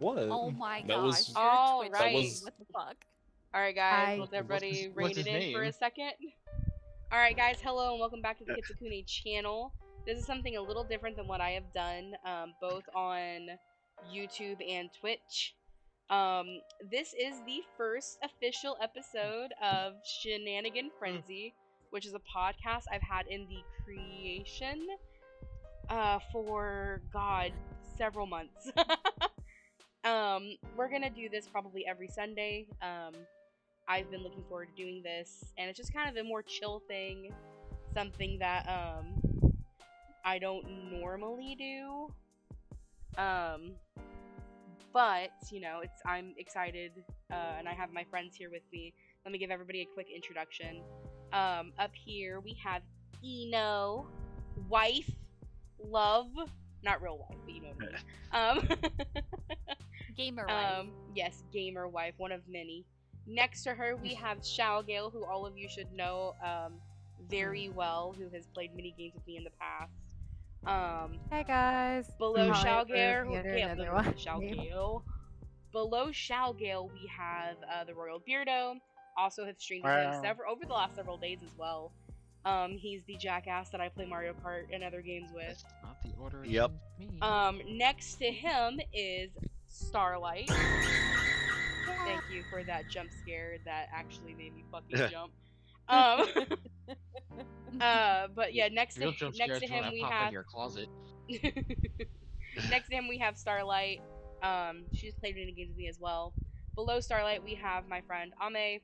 What? Oh my That gosh, was you're All Twitch right. king. What the fuck? All right, guys. I Let everybody rein What's it his in for a name? second. All right, guys. Hello and welcome back to the Kitsukune channel. This is something a little different than what I have done, both on YouTube and Twitch. This is the first official episode of Shenanigan Frenzy, which is a podcast I've had in the creation for several months. We're gonna do this probably every Sunday. I've been looking forward to doing this, and it's just kind of a more chill thing, something that I don't normally do. But you know, I'm excited, and I have my friends here with me. Let me give everybody a quick introduction. Up here we have Eno, wife, love, not real wife, but you know what I mean. Gamer wife. Yes, gamer wife, one of many. Next to her, we have Shalgale, who all of you should know very well, who has played mini games with me in the past. Hey guys. Below Hi, Shalgale, another one. Below Shalgale, we have the Royal Beardo. Also, have streamed with him over the last several days as well. He's the jackass that I play Mario Kart and other games with. That's not the order. Yep. Me. Next to him is Starlight. Thank you for that jump scare that actually made me fucking jump. But yeah, next to him we have your closet. next to him we have Starlight. She's played mini games with me as well. Below Starlight we have my friend Ame,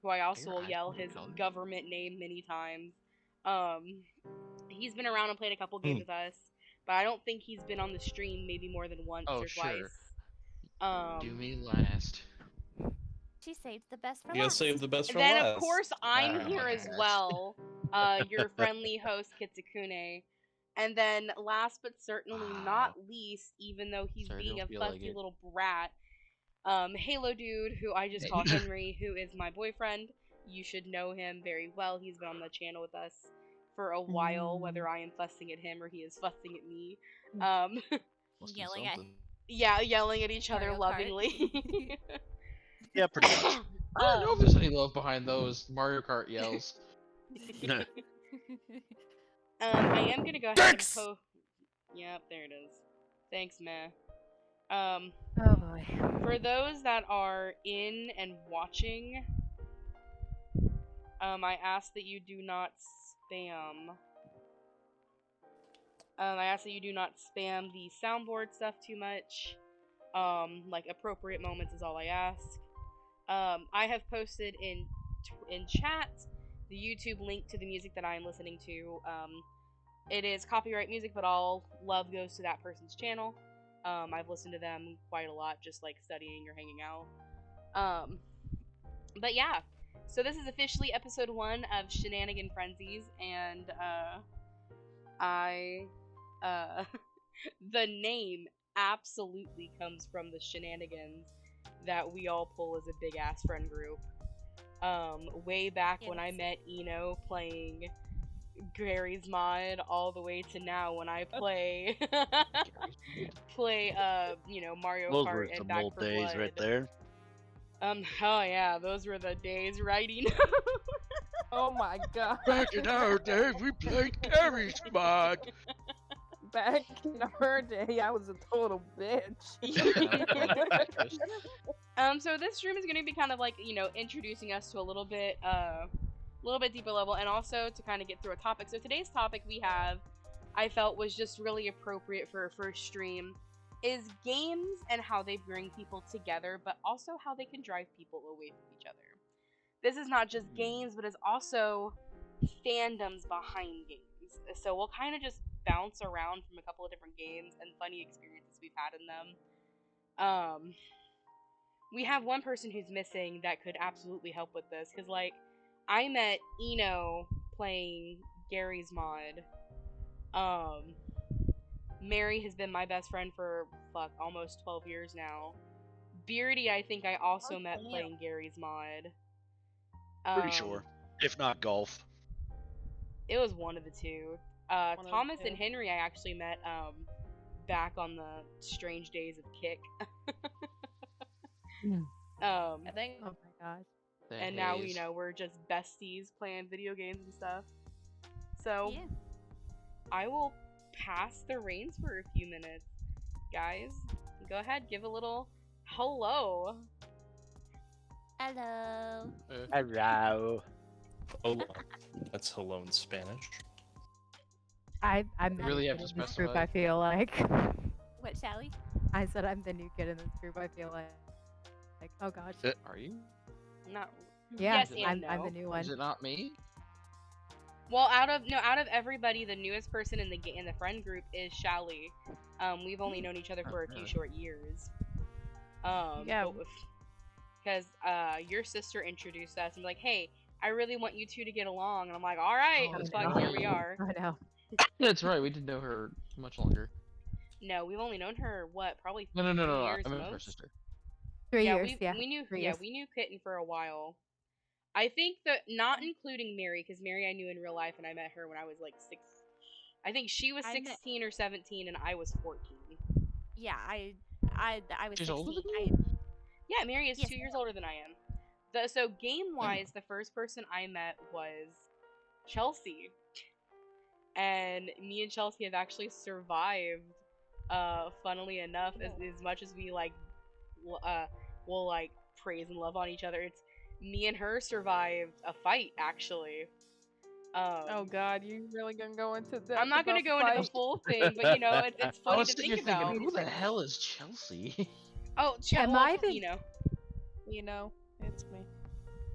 who I also will yell his government name many times. He's been around and played a couple games with us, but I don't think he's been on the stream maybe more than once or twice. Do me last. She saved the best for You gotta last. save the best for then last. of course I'm here as Yes. well, your friendly host Kitsukune. And then last but certainly not least, even though he's Sorry, being a don't feel fussy like it. little brat, Halo Dude, who I just call Henry, who is my boyfriend. You should know him very well. He's been on the channel with us for a while, whether I am fussing at him or he is fussing at me. Yelling at Yeah, yelling at each other Mario Kart. lovingly. Yeah, pretty much. I don't know if there's any love behind those Mario Kart yells. I am gonna go ahead and post. Yep, there it is. Thanks, meh. Oh boy. For those that are in and watching, I ask that you do not spam. I ask that you do not spam the soundboard stuff too much. Like appropriate moments is all I ask. I have posted in chat the YouTube link to the music that I am listening to. It is copyright music, but all love goes to that person's channel. I've listened to them quite a lot, just like studying or hanging out. But yeah, so this is officially episode 1 of Shenanigan Frenzies, and the name absolutely comes from the shenanigans that we all pull as a big ass friend group. Way back when I met Eno playing Gary's Mod, all the way to now when I play you know, Mario Those Kart were and some Back old for days Blood. right there. Oh yeah, those were the days, right, Eno? Oh my god. Back in our day, we played Gary's Mod. Back in our day, I was a total bitch. So this stream is going to be kind of like, you know, introducing us to a little bit deeper level, and also to kind of get through a topic. So today's topic I felt was just really appropriate for a first stream, is games and how they bring people together, but also how they can drive people away from each other. This is not just games, but it's also fandoms behind games. So we'll kind of just bounce around from a couple of different games and funny experiences we've had in them. We have one person who's missing that could absolutely help with this, because, like, I met Eno playing Gary's Mod. Mary has been my best friend for, almost 12 years now. Beardy, I think I also met playing Gary's Mod. Pretty sure. If not golf. It was one of the two. Thomas and Henry I actually met back on the strange days of Kick. I think. Oh my gosh. And now, you know, we're just besties playing video games and stuff. So, Yeah. I will pass the reins for a few minutes. Guys, go ahead, give a little hello. Hello. Hello. Hola. That's hello in Spanish. I'm You the really new have kid to in this group. specify. I feel like. What, Sally? I said I'm the new kid in this group. I feel like oh gosh. Are you? Not Yeah, yes and I'm the no. new one. Is it not me? Well, out of everybody, the newest person in the friend group is Shally. We've only known each other for a few really? short years. Yeah. Because your sister introduced us and was like, "Hey, I really want you two to get along," and I'm like, "All right, Oh, fuck, no. here we are." I know. That's right. We didn't know her much longer. No, we've only known her probably No. 3 I years meant her most. sister. 3 Yeah, years. Yeah. we knew 3 yeah years. we knew Kitten for a while. I think that not including Mary, because Mary I knew in real life and I met her when I was like 6. I think she was I met- 16 or 17 and I was 14. Yeah, I was She's 16. older than Yeah, Mary is Yes, 2 years older than I am. So game wise, the first person I met was Chelsea, and me and Chelsea have actually survived. Funnily enough, as much as we like, will like praise and love on each other, it's me and her survived a fight actually. Oh God, you really gonna go into that? I'm not gonna go into the full thing, but you know, it's I funny was to sitting think here thinking, about. who the hell is Chelsea? Oh, Am well, I the- you know. You know, it's me.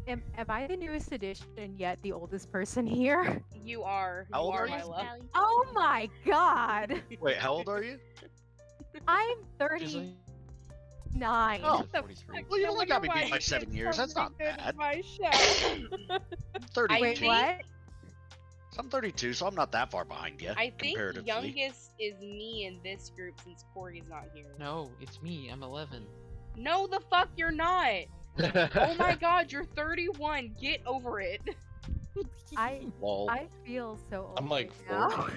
Am I the newest addition yet the oldest person here? You are. How old are my you? love. Sally. Oh my God! Wait, how old are you? I'm She's like, 39. Oh, The 43. Well, you No only got me wonder beat why by 7 years. That's not bad. My show. I'm I 32. Wait, think- what? I'm 32, so I'm not that far behind you. I think comparatively. youngest is me in this group since Corey's not here. no, it's me. I'm 11. No, the fuck you're not. Oh my God, you're 31. Get over it. Lol. I feel so old. I'm like right now.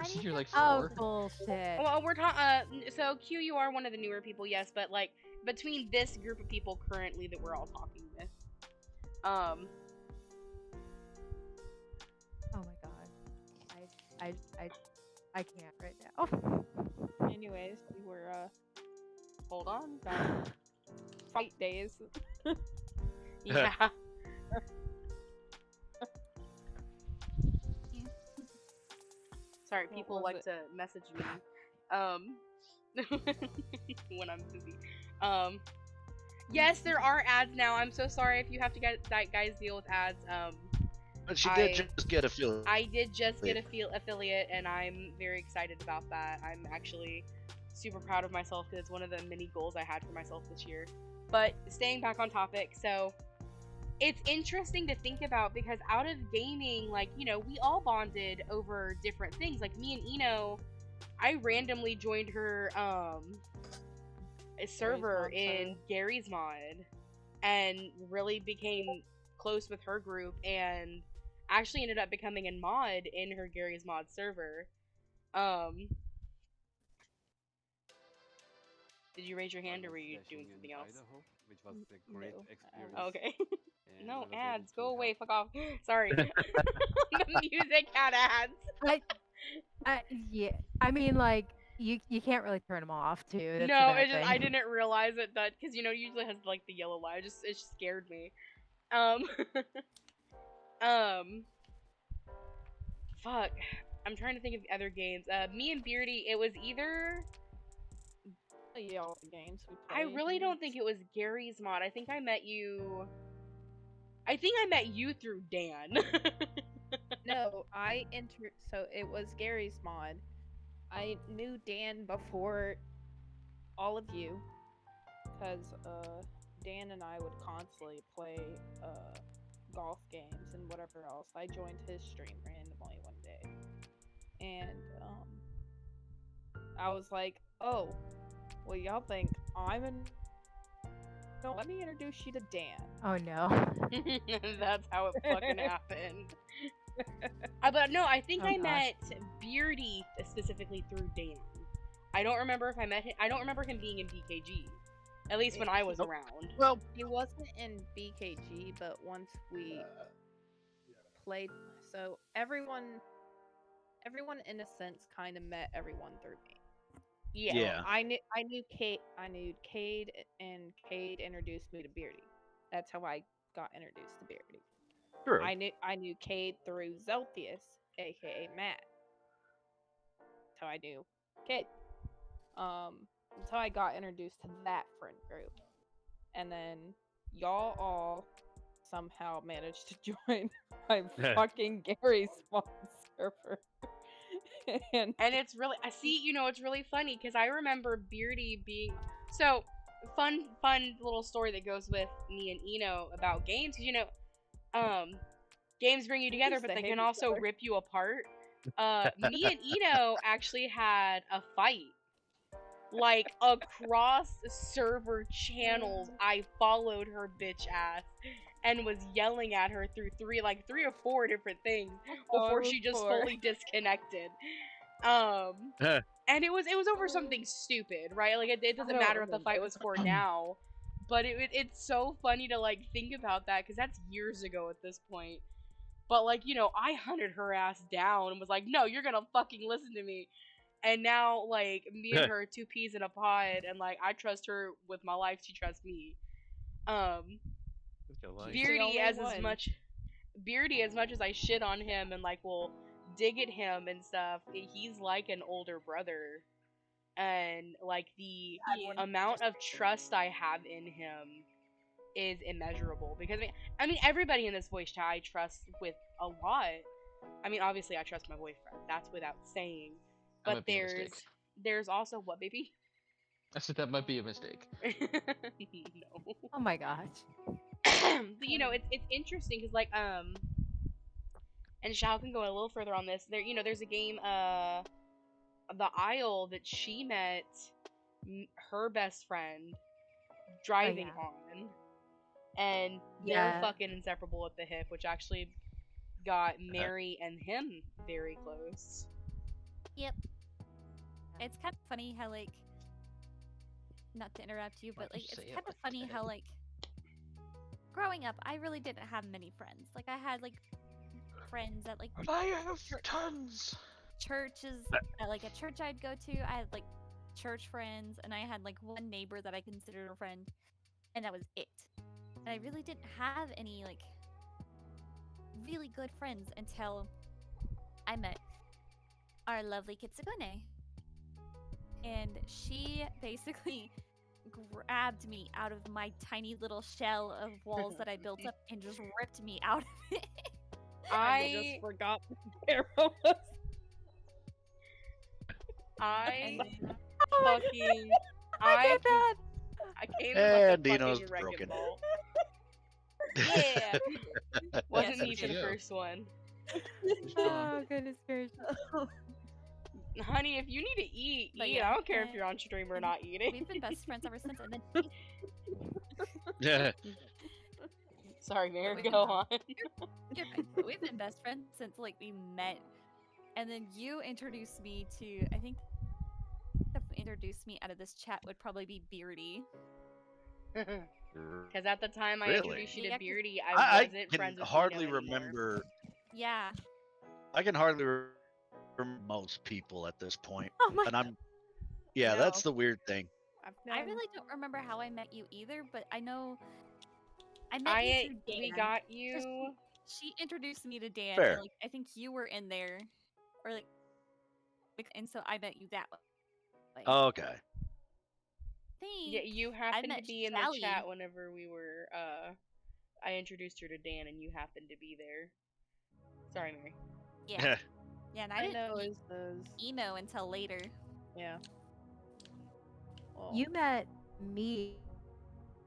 40. You're like Oh 4. bullshit. Well, we're talking. So Q, you are one of the newer people, yes, but like between this group of people currently that we're all talking with, Oh my God. I can't right now. Anyways, we were hold on. fight days. Yeah. Sorry, What people was like it? to message me when I'm busy. Yes, there are ads now. I'm so sorry if you have to guys deal with ads. But she I- did just get a feel. I did just get a affiliate, and I'm very excited about that. I'm actually super proud of myself because it's one of the many goals I had for myself this year. But staying back on topic, so it's interesting to think about because out of gaming, like, you know, we all bonded over different things. Like me and Eno, I randomly joined her a server Mod in server. Gary's Mod and really became close with her group and actually ended up becoming a mod in her Gary's Mod server. Did you raise your hand or were you doing something else? Which was a great No, experience. Okay. and No I was able ads. to Go away. help- Fuck off. Sorry. The music had ads. Yeah. I mean, like you can't really turn them off too. That's No, a bad it just thing. I didn't realize it that because you know usually it has like the yellow light. It just scared me. Fuck. I'm trying to think of other games. Me and Beardy, it was either. Yeah, all the games we I played. really don't think it was Gary's Mod. I think I met you. I think I met you through Dan. No, I entered. So it was Gary's Mod. I knew Dan before all of you, because Dan and I would constantly play golf games and whatever else. I joined his stream randomly one day, and I was like, "Oh, well, y'all think I'm in? No, let me introduce you to Dan." Oh no. That's how it fucking happened. But no, I think Oh, I gosh. met Beardy specifically through Dan. I don't remember if I met him. I don't remember him being in BKG. At least when I was around. Well, He wasn't in BKG, but once we played, so everyone in a sense kind of met everyone through me. Yeah. yeah. I knew Cade, and Cade introduced me to Beardy. That's how I got introduced to Beardy. True. I knew Cade through Zeltius, aka Matt. That's how I knew Cade. That's how I got introduced to that friend group. And then y'all all somehow managed to join my fucking Gary's spawn server. and it's really, I see, it's really funny because I remember Beardy being so fun little story that goes with me and Eno about games. Games bring you together, used but to they hate can each also other. rip you apart. Me and Eno actually had a fight. Like, across server channels, I followed her bitch ass and was yelling at her through three or four different things before she just fully disconnected. And it was over something stupid, right? Like, it doesn't matter what the fight was for now, but it's so funny to, like, think about that, because that's years ago at this point. But, like, I hunted her ass down and was like, no, you're gonna fucking listen to me. And now, like, me and her are two peas in a pod, and, like, I trust her with my life, she trusts me. Beardy, as much as I shit on him and, like, will dig at him and stuff, he's like an older brother. And, like, the amount of trust I have in him is immeasurable. Because, I mean, everybody in this voice chat I trust with a lot. I mean, obviously I trust my boyfriend. That's without saying. But there's also what, baby? I said that might be a mistake. No. Oh my gosh. But, it's interesting because, like, and Shao can go a little further on this. There's a game, The Isle, that she met her best friend driving on, and they're fucking inseparable at the hip, which actually got Mary and him very close. Yep. It's kind of funny how, like, not to interrupt you, but, like, it's kind of funny how, like, growing up, I really didn't have many friends. Like, I had, like, friends at, like, I have tons. churches, at, like, a church I'd go to. I had, like, church friends, and I had, like, one neighbor that I considered a friend, and that was it. And I really didn't have any, like, really good friends until I met our lovely Kitsugane. And she basically grabbed me out of my tiny little shell of walls that I built up and just ripped me out of it. I just forgot where I was. I did that. I came And with a Dino's fucking wrecking broken. ball. Yeah. Wasn't Yes, me for the yeah. first one. Oh goodness gracious. Honey, if you need to eat, But eat. yeah, I don't care if you're on stream or not eating. We've been best friends ever since. And then Yeah. Sorry, Mary, We've go been- on. you're right, but we've been best friends since, like, we met. And then you introduced me to, I think, the introduced me out of this chat would probably be Beardy. Because at the time I Really? introduced you Yeah, to 'cause Beardy, I I wasn't can friends with hardly Dino anymore. remember. Yeah. I can hardly remember most people at this point, Oh my and I'm. Yeah, No. that's the weird thing. I really don't remember how I met you either, but I know I met you through Dan. We got you. She introduced me to Dan. Fair. And, like, I think you were in there, or like, and so I met you that way. Okay. Think Yeah, you happened to met be in Sally. the chat whenever we were. I introduced her to Dan, and you happened to be there. Sorry, Mary. Yeah, yeah, and I I didn't know meet is those. emo until later. Yeah. Well, You met me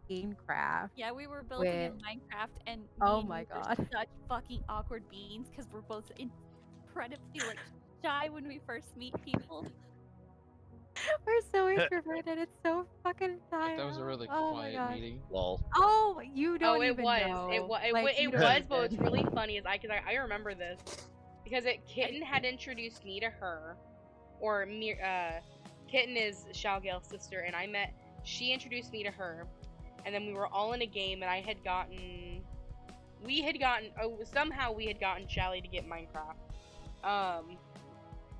in craft. Yeah, we were building in With- Minecraft, and me Oh and my you were God. such fucking awkward beings because we're both incredibly, like, shy when we first meet people. We're so introverted. It's so fucking tiring. That was a really Oh my quiet gosh. meeting. Lol. Oh, you don't Oh, it even was. know. It was. Like, you It don't was. But what's even. really funny is I remember this because Kitten had introduced me to her, or Kitten is Shalgal's sister, and she introduced me to her, and then we were all in a game, and somehow we had gotten Shally to get Minecraft.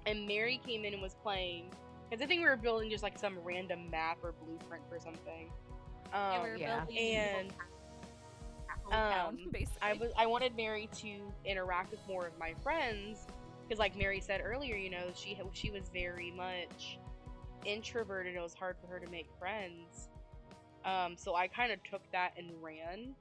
And Mary came in and was playing, because I think we were building just like some random map or blueprint for something. Yeah, we were building and town, basically. I wanted Mary to interact with more of my friends, because like Mary said earlier, you know, she was very much introverted. It was hard for her to make friends. So I kind of took that and ran.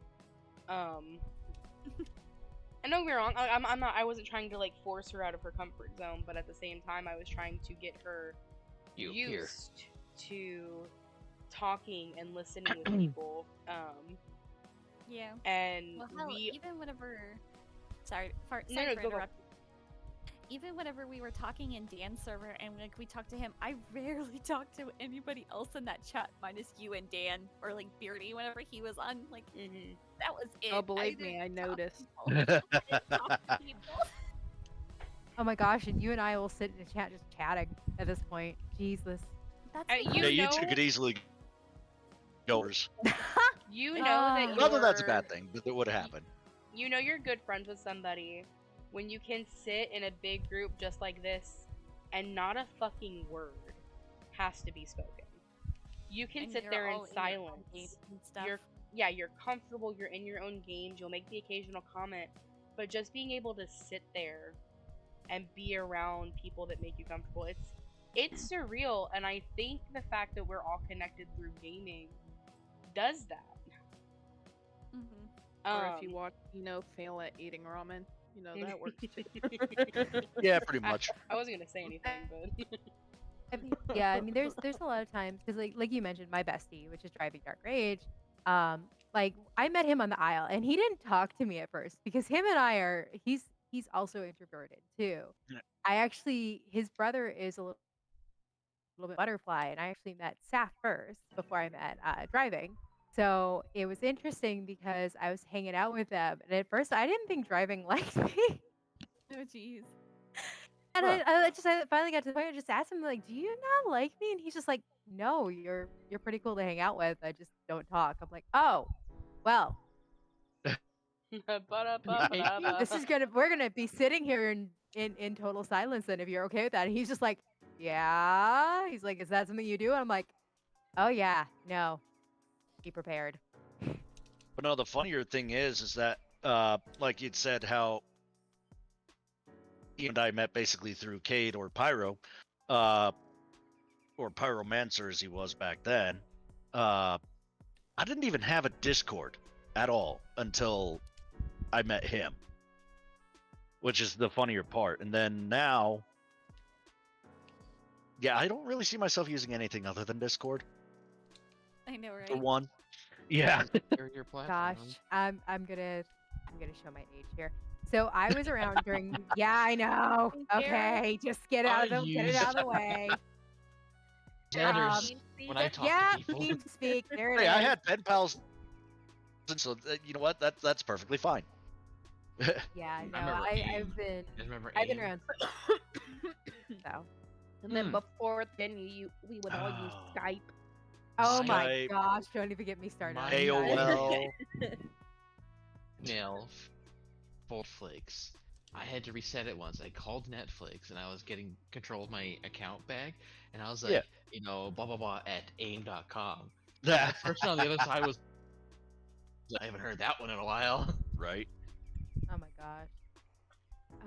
And don't get me wrong, I wasn't trying to like force her out of her comfort zone, but at the same time, I was trying to get her used to talking and listening to people. Yeah. And Well, hell, even whenever, sorry for go. interrupting. Even whenever we were talking in Dan's server and like we talked to him, I rarely talked to anybody else in that chat minus you and Dan or like Beardy whenever he was on. Like that was it. Oh, believe me, I noticed. Oh my gosh, and you and I will sit in the chat just chatting at this point. Jesus. That's You two could easily goers. You know that Not that that's a bad thing, but it would happen. You know you're good friends with somebody when you can sit in a big group just like this and not a fucking word has to be spoken. You can And sit you're there in all your own silence. games and stuff. You're comfortable, you're in your own games, you'll make the occasional comment, but just being able to sit there and be around people that make you comfortable, it's surreal, and I think the fact that we're all connected through gaming does that. Or if you watch, fail at eating ramen, that works too. Yeah, pretty much. I wasn't gonna say anything, but I mean, there's a lot of times because like you mentioned, my bestie, which is Driving Dark Rage, like I met him on the aisle and he didn't talk to me at first because him and I are he's also introverted too. Yeah. His brother is a little bit butterfly, and I actually met Saf first before I met Driving. So it was interesting because I was hanging out with them, and at first I didn't think Driving liked me. Oh jeez. And I finally got to the point where I just asked him like, "Do you not like me?" And he's just like, "No, you're pretty cool to hang out with. I just don't talk." I'm like, "Oh, well, we're gonna be sitting here in total silence then if you're okay with that." And he's just like, "Yeah." He's like, "Is that something you do?" And I'm like, "Oh yeah, no. Be prepared." But no, the funnier thing is that, like you'd said, how you and I met basically through Cade or Pyro, or Pyromancer as he was back then. I didn't even have a Discord at all until I met him, which is the funnier part. And then now, yeah, I don't really see myself using anything other than Discord. I know, right? For one. Yeah. Your platform. Gosh, I'm gonna show my age here. So I was around during. Yeah, I know. Okay, just get it out of the way. When I talk Yeah, to people. team speak. There it Hey, is. I had pen pals, so you know what? That's perfectly fine. Yeah, no, remember I've been AIM? around. So. And then before then, we would all use Skype. Oh my Skype. gosh! Don't even get me started. on My that. AOL. Email Fold Flakes. I had to reset it once. I called Netflix and I was getting control of my account back, and I was like, blah blah blah at aim.com. The person on the other side was, I haven't heard that one in a while. Right. Oh my gosh.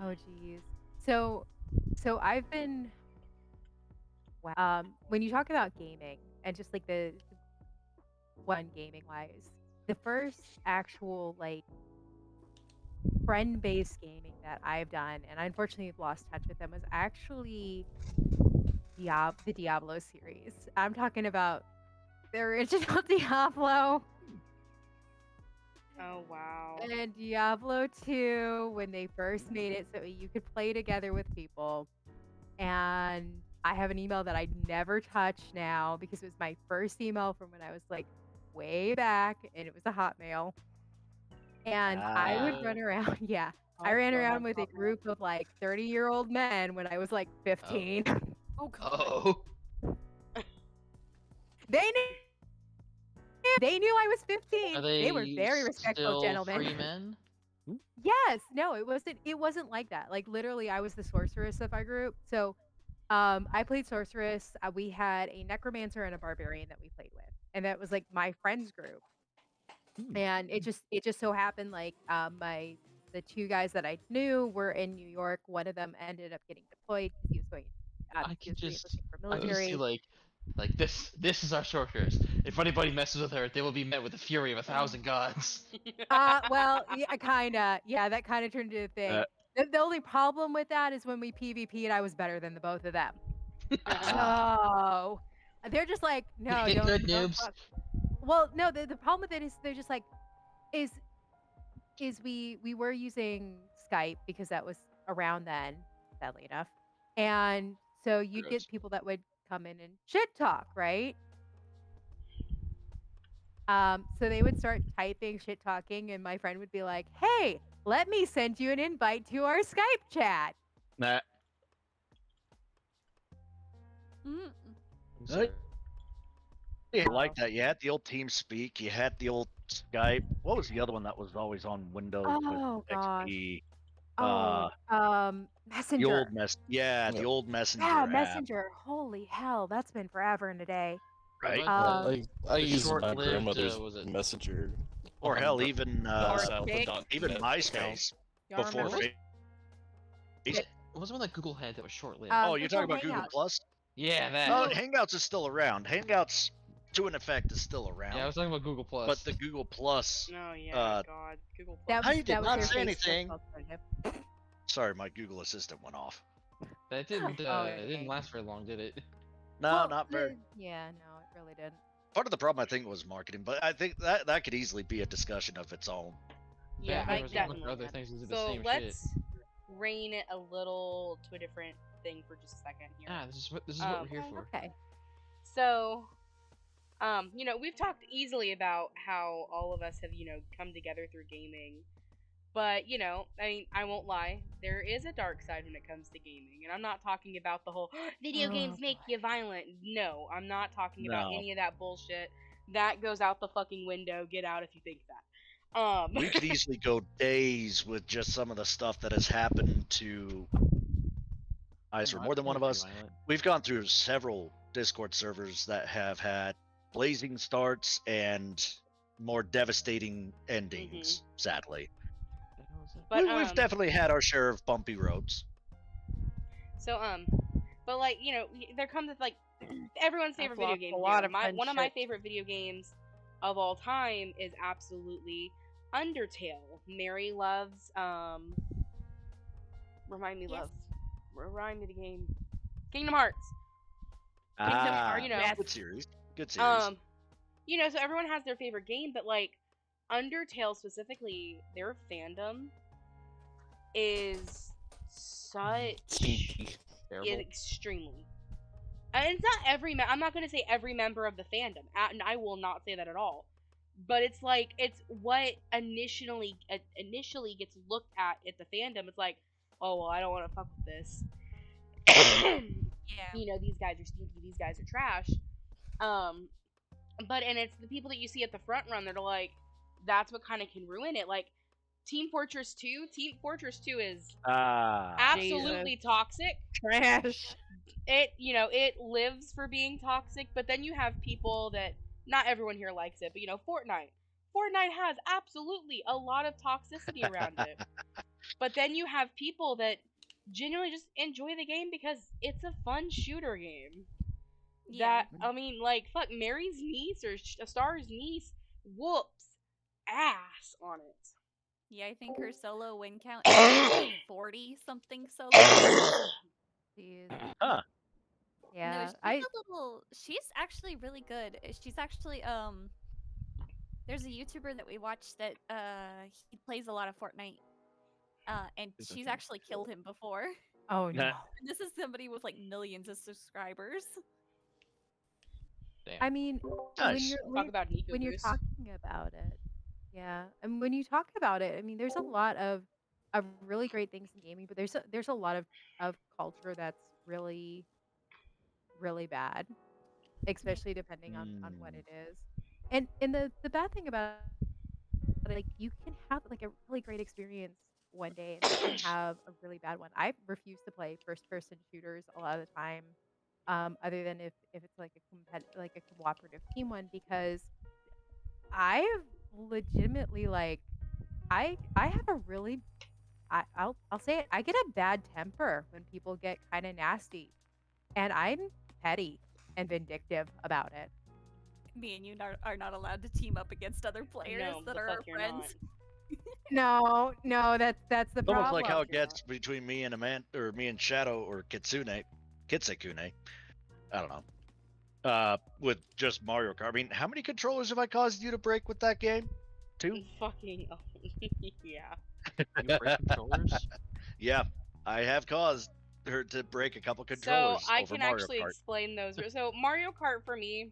Oh geez. So I've been. Wow. When you talk about gaming and just like the one gaming wise, the first actual like friend-based gaming that I've done, and I unfortunately have lost touch with them, was actually the Diablo series. I'm talking about the original Diablo. Oh wow. And Diablo 2, when they first made it so you could play together with people. And I have an email that I never touch now because it was my first email from when I was like way back, and it was a Hotmail. And I would run around, I ran around with a group of like 30-year-old men when I was like 15. Oh god. Oh. They knew I was 15. Are They were they very respectful still gentlemen. free men? Yes, no, it wasn't like that. Like literally I was the sorceress of our group. So I played sorceress. We had a necromancer and a barbarian that we played with. And that was like my friends group. And it just so happened like the two guys that I knew were in New York. One of them ended up getting deployed because he was going I he can was just, re-enlisting for I can see military. like this is our sorceress. If anybody messes with her, they will be met with the fury of 1,000 gods. Well, yeah, kinda. Yeah, that kinda turned into a thing. Uh, The only problem with that is when we PvP'd, I was better than the both of them. Ah. So they're just like, no, Get good, don't noobs. fuck. Well, no, the problem with it is they're just like, is we were using Skype because that was around then, sadly enough. And so you'd Gross. get people that would come in and shit talk, right? So they would start typing, shit talking, and my friend would be like, "Hey, let me send you an invite to our Skype chat." nah. Mm. I'm sorry. You like that. You had the old TeamSpeak. You had the old Skype. What was the other one that was always on Windows with Oh gosh. XP? Oh, The Messenger. old yeah, the Yep. old Yeah, Messenger app, Messenger. Holy hell, that's been forever and a day. What right? about Yeah, I the used my short-lived, grandmother's was it messenger. Or on hell, the even down Or south Big. of even .net account. MySpace Y'all before remember? Facebook. what was the one that Google had that was short-lived? Oh, you're talking Google about Google Hangouts. Plus? Yeah, that. Oh, Google. Hangouts is still around. Hangouts, to an effect, is still around. Yeah, I was talking about Google Plus. But the Google Plus, Oh yeah, God, Google Plus. That I was did that was not their say Facebook anything. alternative. Sorry, my Google Assistant went off. That didn't it didn't Okay. last very long, did it? No, Well, not very. yeah, no, it really didn't. Part of the problem, I think, was marketing, but I think that could easily be a discussion of its own. Yeah, there Like was a bunch of definitely. other things that did the So same shit. let's rein it a little to a different thing for just a second here. Ah, this is what we're here for. Okay. So, we've talked easily about how all of us have, come together through gaming. But, I mean, I won't lie, there is a dark side when it comes to gaming. And I'm not talking about the whole video games make you violent. No, I'm not talking about No. any of that bullshit. That goes out the fucking window. Get out if you think that. We could easily go days with just some of the stuff that has happened to either more than one of us. We've gone through several Discord servers that have had blazing starts and more devastating endings, sadly. But We've definitely had our share of bumpy roads. So but like there comes with like everyone's favorite video lost game. a lot here. of One of my friendships. favorite video games of all time is absolutely Undertale. Mary loves remind me the game. Kingdom Hearts. Ah, Hearts, good series. Good series. So everyone has their favorite game, but like Undertale specifically, their fandom is such is extremely. And it's not every. I'm not going to say every member of the fandom, and I will not say that at all. But it's like it's what initially gets looked at the fandom. It's like, oh well, I don't want to fuck with this. Yeah. These guys are stinky. These guys are trash. But it's the people that you see at the front run that are like, that's what kind of can ruin it. Like Team Fortress 2. Team Fortress 2 is absolutely toxic. Trash. It lives for being toxic, but then you have people that not everyone here likes it, but Fortnite. Fortnite has absolutely a lot of toxicity around it. But then you have people that genuinely just enjoy the game because it's a fun shooter game. Yeah. That I mean, like fuck, Mary's niece or Star's niece whoops ass on it. Yeah, I think her solo win count is like 40 something solo wins. Jeez. Huh. Yeah. She's actually really good. She's actually there's a YouTuber that we watch that he plays a lot of Fortnite. And she's actually killed him before. Oh no. And this is somebody with like millions of subscribers. Damn. I mean, Nice. Talk about Nico when you're Goose. talking about it, yeah, and when you talk about it, I mean, there's a lot of really great things in gaming, but there's a lot of culture that's really really bad. especially depending on what it is. And the bad thing about it, like you can have like a really great experience one day and then you can have a really bad one. I refuse to play first person shooters a lot of the time, other than if it's like like a cooperative team one because I've legitimately like I have a really I'll say it, I get a bad temper when people get kind of nasty and I'm petty and vindictive about it. Me and you are not allowed to team up against other players No, that the are fuck our you're friends. No, that's the It's almost problem. like how it gets between me and or me and Shadow or Kitsekune. I don't know. With just Mario Kart. I mean, how many controllers have I caused you to break with that game? 2? Fucking yeah. You break controllers? Yeah, I have caused her to break a couple So controllers I over can Mario actually Kart. explain those. So Mario Kart for me,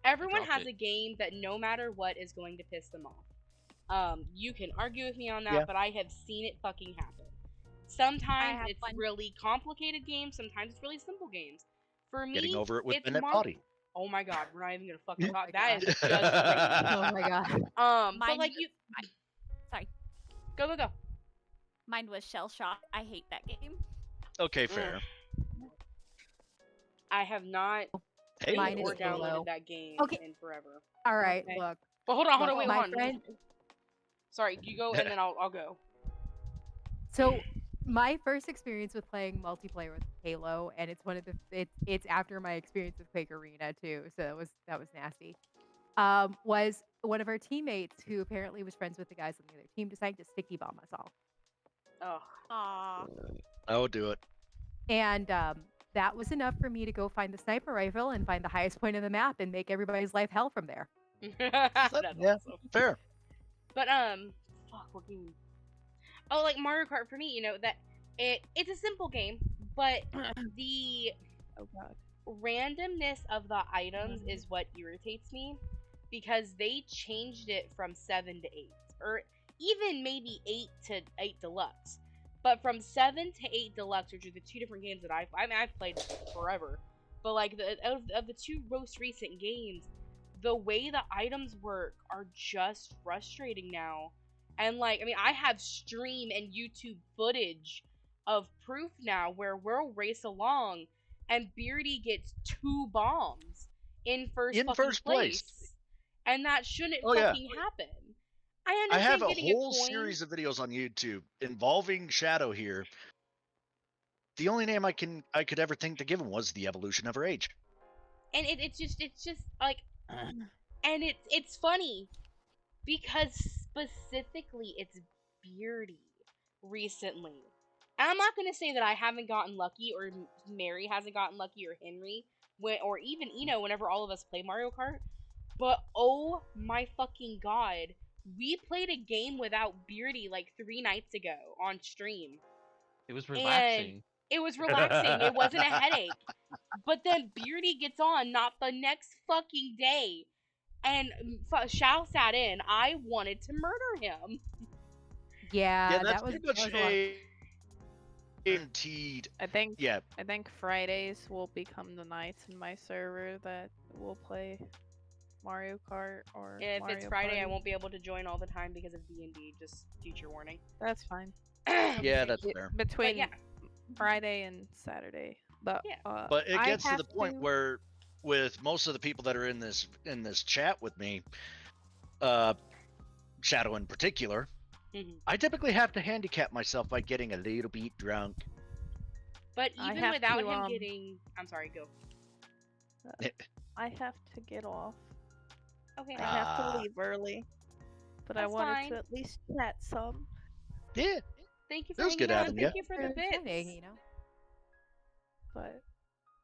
everyone dropped has it. a game that no matter what is going to piss them off. You can argue with me on that, Yeah. but I have seen it fucking happen. I Sometimes have it's one. really complicated games, sometimes it's really simple games. For Getting me, over it with it's Bennett Body. Oh my god, we're not even gonna fucking Oh talk. my That god. is just crazy. Oh my god. But Mine like was, you, sorry, go. mine was Shell Shock. I hate that game. Okay, Mm. fair. I have not Hey, Mine played is or downloaded Halo. that game Okay. in forever. All right, Okay. look. But hold on, Look, wait, my hold on. friend Sorry, you go and then I'll go. So my first experience with playing multiplayer with Halo, and it's one of the it's after my experience with Quake Arena too, so that was nasty. Was one of our teammates who apparently was friends with the guys on the other team decided to sticky bomb us all, Oh. Aw. I will do it. and that was enough for me to go find the sniper rifle and find the highest point of the map and make everybody's life hell from there. That's Yeah, awesome. fair. But fuck, what game? Oh, like Mario Kart for me, you know that it's a simple game, but the Oh god. randomness of the items is what irritates me because they changed it from 7 to 8 or even maybe 8 to 8 deluxe. But from 7 to 8 deluxe, which are the two different games that I've played forever. But like of the two most recent games, the way the items work are just frustrating now. And like, I mean, I have stream and YouTube footage of proof now where we'll race along and Beardy gets 2 bombs in first In fucking first place. and that shouldn't Oh, yeah. fucking happen. I I have understand a getting whole a coin. series of videos on YouTube involving Shadow here. The only name I could ever think to give him was the evolution of her age. And it's just like, and it's funny because specifically it's Beardy recently. And I'm not gonna say that I haven't gotten lucky, or Mary hasn't gotten lucky, or Henry, or even Eno whenever all of us play Mario Kart. But oh my fucking god, we played a game without Beardy like 3 nights ago on stream. It was And relaxing. it was relaxing. It wasn't a headache. But then Beardy gets on not the next fucking day. And Shao sat in. I wanted to murder him. Yeah, that's that was pretty much that was a lot. guaranteed. I think Yeah, I think Fridays will become the nights in my server that we'll play Mario Kart or If Mario it's Friday, I Party. won't be able to join all the time because of D&D. Just future warning. That's fine. yeah, that's It- fair. between yeah. Friday and Saturday. But Yeah. But it I gets to have the point to- where, with most of the people that are in this chat with me, Shadow in particular, Mhm. I typically have to handicap myself by getting a little bit drunk. But I even have without to, him getting, I'm sorry, go. I have to get off. Okay. I have Ah. to leave early. But I That's wanted fine. to at least chat some. Yeah, Thank you It for was hanging good out. having And thank you for the For bits. chatting, you know. But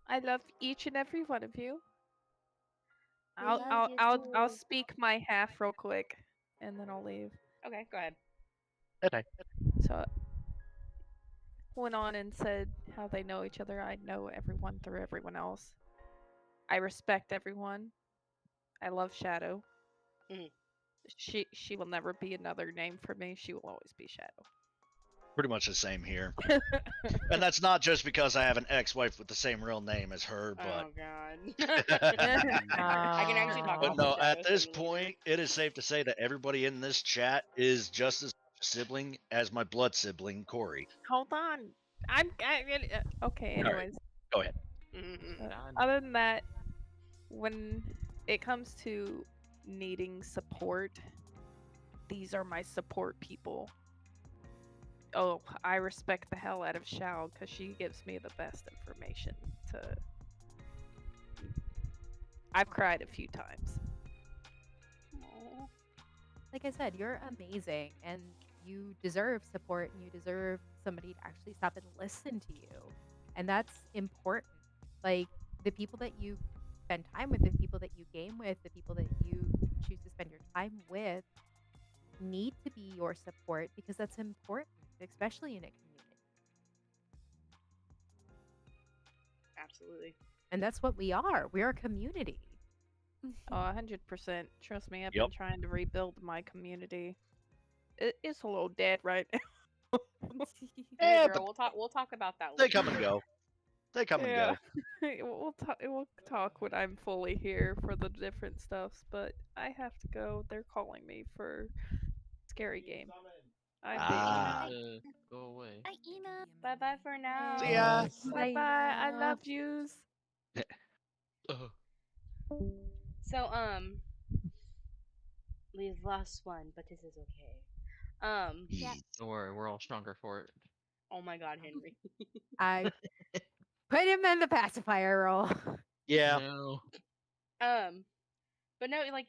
I love each and every one of you. We I'll love I'll you I'll I'll too. speak my half real quick and then I'll leave. Okay, go ahead. okay. So went on and said how they know each other. I know everyone through everyone else. I respect everyone. I love Shadow. Mhm. She will never be another name for me. She will always be Shadow. Pretty much the same here. And that's not just because I have an ex-wife with the same real name as her, but Oh god. I can actually talk but about no, the at shadow this thing later. point, it is safe to say that everybody in this chat is just as much a sibling as my blood sibling, Corey. Hold on. Okay. All right. Anyways, Go ahead. other than that, when it comes to needing support, these are my support people. Oh, I respect the hell out of Shao because she gives me the best information to. I've cried a few times. Like I said, you're amazing and you deserve support and you deserve somebody to actually stop and listen to you. And that's important. Like the people that you spend time with, the people that you game with, the people that you choose to spend your time with need to be your support because that's important, especially in a community. Absolutely. And that's what we are. We're a community. Oh, 100%. Trust me, I've Yep. been trying to rebuild my community. It's a little dead right now. Hey, Yeah, girl, we'll talk about that They later. come and go. They come and go. We'll talk when I'm fully here for the different stuffs, but I have to go. They're calling me for scary game. I'm Ah. Go away. Bye, Ina. Bye bye for now. See ya. Bye bye. I love yous. So we've lost one, but this is okay. Yeah. Don't worry, we're all stronger for it. Oh my god, Henry. I put him in the pacifier role. Yeah. No. But no, like,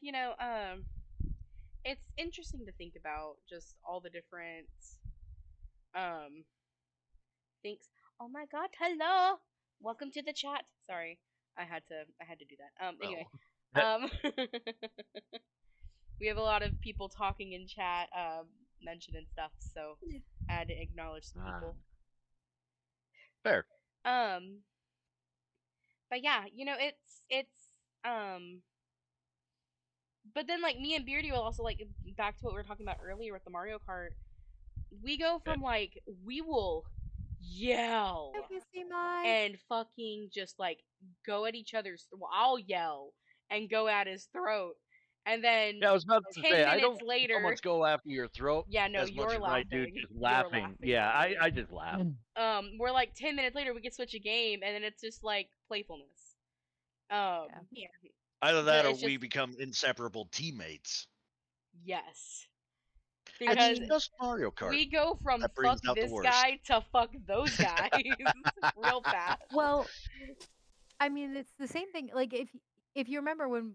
it's interesting to think about just all the different things. Oh my god, hello. Welcome to the chat. Sorry. I had to do that. Anyway. We have a lot of people talking in chat, mentioning stuff, so I had to acknowledge some people. Fair. But yeah, but then like me and Beardy will also like back to what we were talking about earlier with the Mario Kart. We go from like we will yell and fucking just like go at each other's. Well, I'll yell and go at his throat, and then Yeah, I was about to 10 say, I minutes don't later. so much go after your throat Yeah, no, as much you're as I do laughing. just You're laughing. laughing Yeah, at me. I just laugh. We're like 10 minutes later we can switch a game, and then it's just like playfulness. Yeah. Either that or it's we just- become inseparable teammates. Yes. And Because it's just Mario Kart. we go from That brings fuck out the this worst. guy to fuck those guys real fast. Well, I mean, it's the same thing. Like if you remember when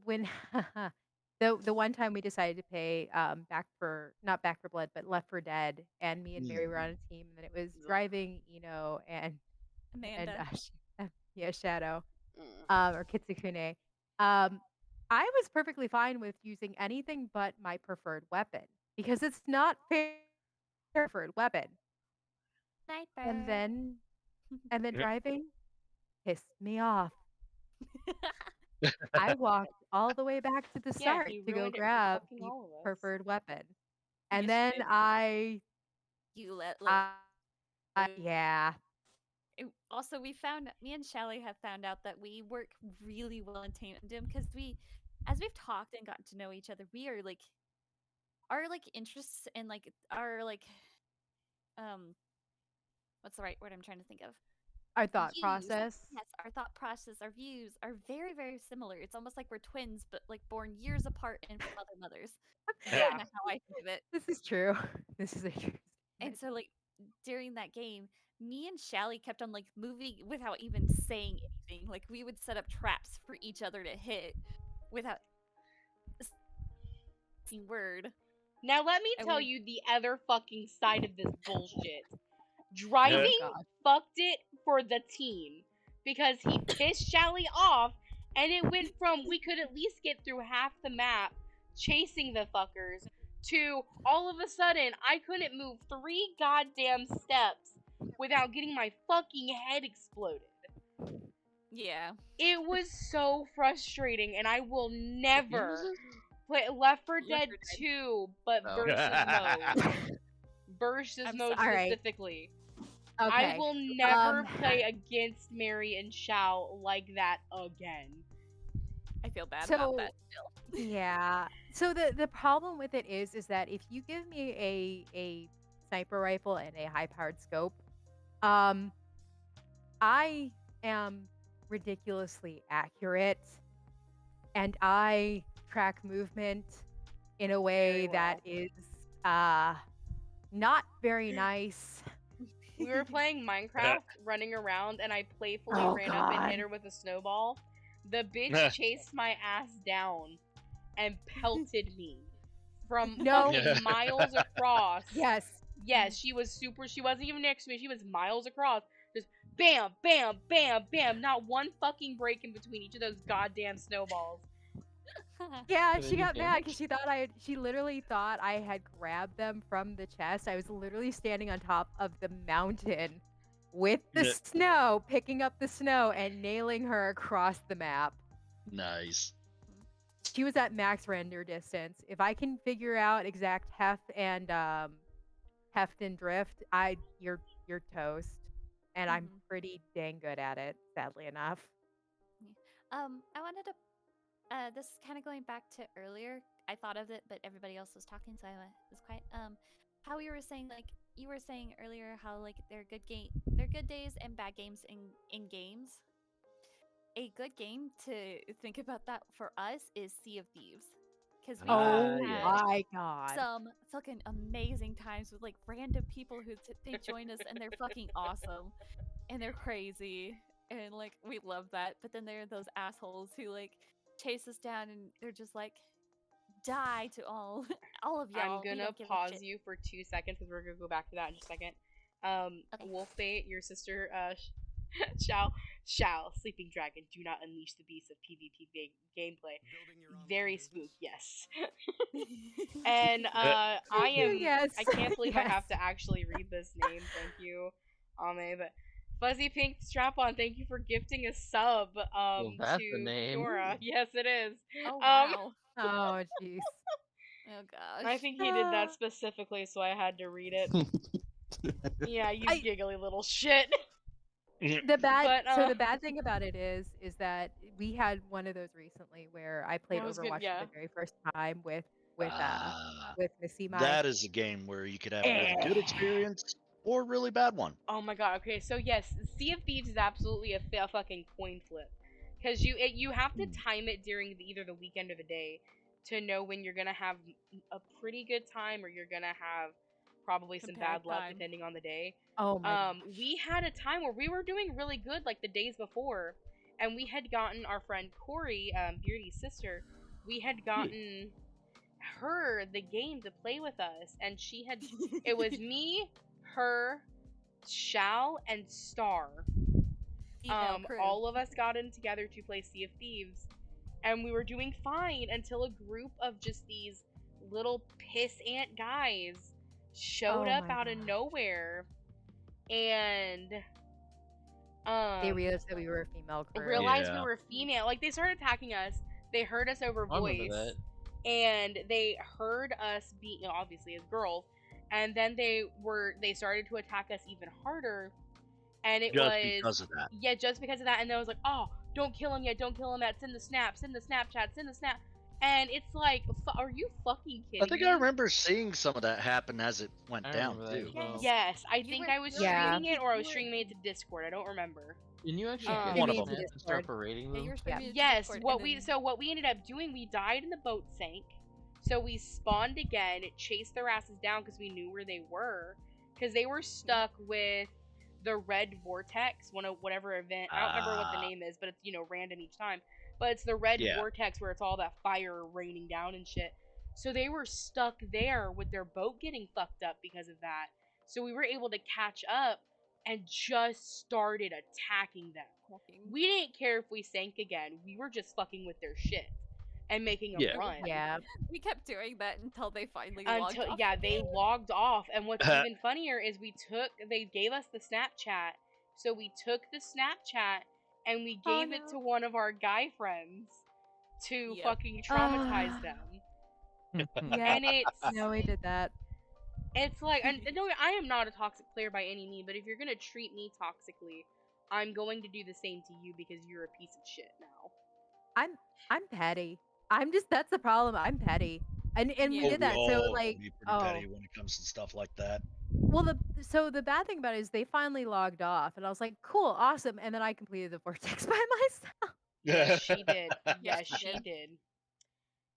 the one time we decided to play not Back for Blood, but Left for Dead, and me and Mary were on a team, and then it was driving, and Amanda. yeah, Shadow, Mm. or Kitsukune. I was perfectly fine with using anything but my preferred weapon because it's not fair preferred weapon. Sniper. And then driving pissed me off. I walked all the way back to the Yeah, start he to go ruined it for grab fucking the all of us. preferred weapon. He And just then did. You let yeah. Also, me and Shelly have found out that we work really well in tandem because as we've talked and gotten to know each other, we are like, our like interests and like our like, what's the right word I'm trying to think of? Our thought Views. process. Yes, our thought process, our views are very, very similar. It's almost like we're twins, but like born years apart and from other mothers. That's Yeah. kind of how I think of it. This is true. This is a true And statement. so, like, during that game, me and Shally kept on like moving without even saying anything. Like, we would set up traps for each other to hit without a word. Now let me And tell we- you the other fucking side of this bullshit. Driving God. fucked it for the team because he pissed Shally off, and it went from we could at least get through half the map chasing the fuckers to all of a sudden I couldn't move 3 goddamn steps without getting my fucking head exploded. Yeah. It was so frustrating, and I will never play Left 4 Dead 2, but Oh. versus mode. versus I'm mode sorry. specifically. Okay. I will never play against Mary and Shao like that again. I feel bad So- about that still. Yeah. So the problem with it is that if you give me a sniper rifle and a high powered scope, I am ridiculously accurate, and I track movement in a way Very that is not very nice. We were playing Minecraft, running around, and I playfully Oh, ran up and hit God. her with a snowball. The bitch chased my ass down and pelted me from No. fucking miles across. Yes. Yes, she was super. She wasn't even next to me. She was miles across. Just bam, bam, bam, bam. Not one fucking break in between each of those goddamn snowballs. Yeah, And then she you got mad because vanished. she literally thought I had grabbed them from the chest. I was literally standing on top of the mountain with the Yeah. snow, picking up the snow and nailing her across the map. Nice. She was at max render distance. If I can figure out exact heft and drift, you're toast. And I'm Mhm. pretty dang good at it, sadly enough. I wanted to. This is kind of going back to earlier. I thought of it, but everybody else was talking, so I was quiet. How we were saying, like you were saying earlier, how like they're good days and bad games in games. A good game to think about that for us is Sea of Thieves, because we Oh have yeah. had my god. some fucking amazing times with like random people who they join us and they're fucking awesome and they're crazy and like we love that. But then there are those assholes who like chase us down and they're just like die to all of y'all. I'm We gonna don't give a pause shit. you for 2 seconds because we're gonna go back to that in just a second. Okay. Wolfbait, your sister, Shao, Sleeping Dragon, do not unleash the beast of PvP gameplay. Very spook, yes. And I am. Yes. I can't believe I have Yes. to actually read this name. Thank you, Ame. But Fuzzy Pink Strap On, thank you for gifting a sub. that's the To name. Fiora. Yes, it is. Oh wow. Oh jeez. Oh gosh. I think he did that specifically, so I had to read it. Yeah, you I- giggly little shit. The bad But, the bad thing about it is that we had one of those recently where I played That was good, Overwatch yeah. for the very first time with Ah, Missy Mai. that is a game where you could have a really good experience or a really bad one. Oh my god. Okay, so yes, Sea of Thieves is absolutely a fucking coin flip, because you have to time it during either the weekend or the day to know when you're gonna have a pretty good time or you're gonna have probably some bad luck time. depending on the day. Oh my gosh. We had a time where we were doing really good like the days before, and we had gotten our friend Corey, Beardy's sister, we had gotten her the game to play with us, and she had it was me, her, Shao, and Star. Female crew. All of us got in together to play Sea of Thieves, and we were doing fine until a group of just these little piss ant guys showed Oh up my out of gosh. nowhere, and They realized that we were a female crew. realized we Yeah. were female. Like, they started attacking us. They heard us over I remember voice, that. and they heard us be, obviously as girls, and then they started to attack us even harder. And it Just was because of that. yeah, just because of that. And then I was like, oh, don't kill him yet, don't kill him yet. Send the snap, send the Snapchat, send the snap. And it's like, are you fucking kidding I think me? I remember seeing some of that happen as it went I down remember that too. as well. Yes, I You think were- I was Yeah. streaming it, or I was you were- streaming it to Discord. I don't remember. Didn't you actually Yeah. get One on of the them. net and start berating Yeah, them? you were streaming it to Yes, Discord, what and we then- what we ended up doing, we died and the boat sank. So we spawned again, chased their asses down because we knew where they were, because they were stuck with the red vortex, whatever event. I don't remember what the name is, but it's random each time. But it's the red Yeah. vortex where it's all that fire raining down and shit. So they were stuck there with their boat getting fucked up because of that. So we were able to catch up and just started attacking them. We didn't care if we sank again. We were just fucking with their shit and making them Yeah. run. Yeah. we kept doing that until they finally logged Until off. they logged off. And what's even funnier is they gave us the Snapchat. So we took the Snapchat and we Oh, gave it no. to one of our guy friends to Yep. fucking traumatize Ah. them. Yeah. And it's No, we did that. It's like, and no, I am not a toxic player by any means, but if you're gonna treat me toxically, I'm going to do the same to you because you're a piece of shit now. I'm petty. That's the problem. I'm petty. And we Yeah. did We that. So all like can be pretty oh petty when it comes to stuff like that. well the bad thing about it is they finally logged off and I was like, cool, awesome. And then I completed the vortex by myself. Yes, she did. Yes, Yes, she she did. did.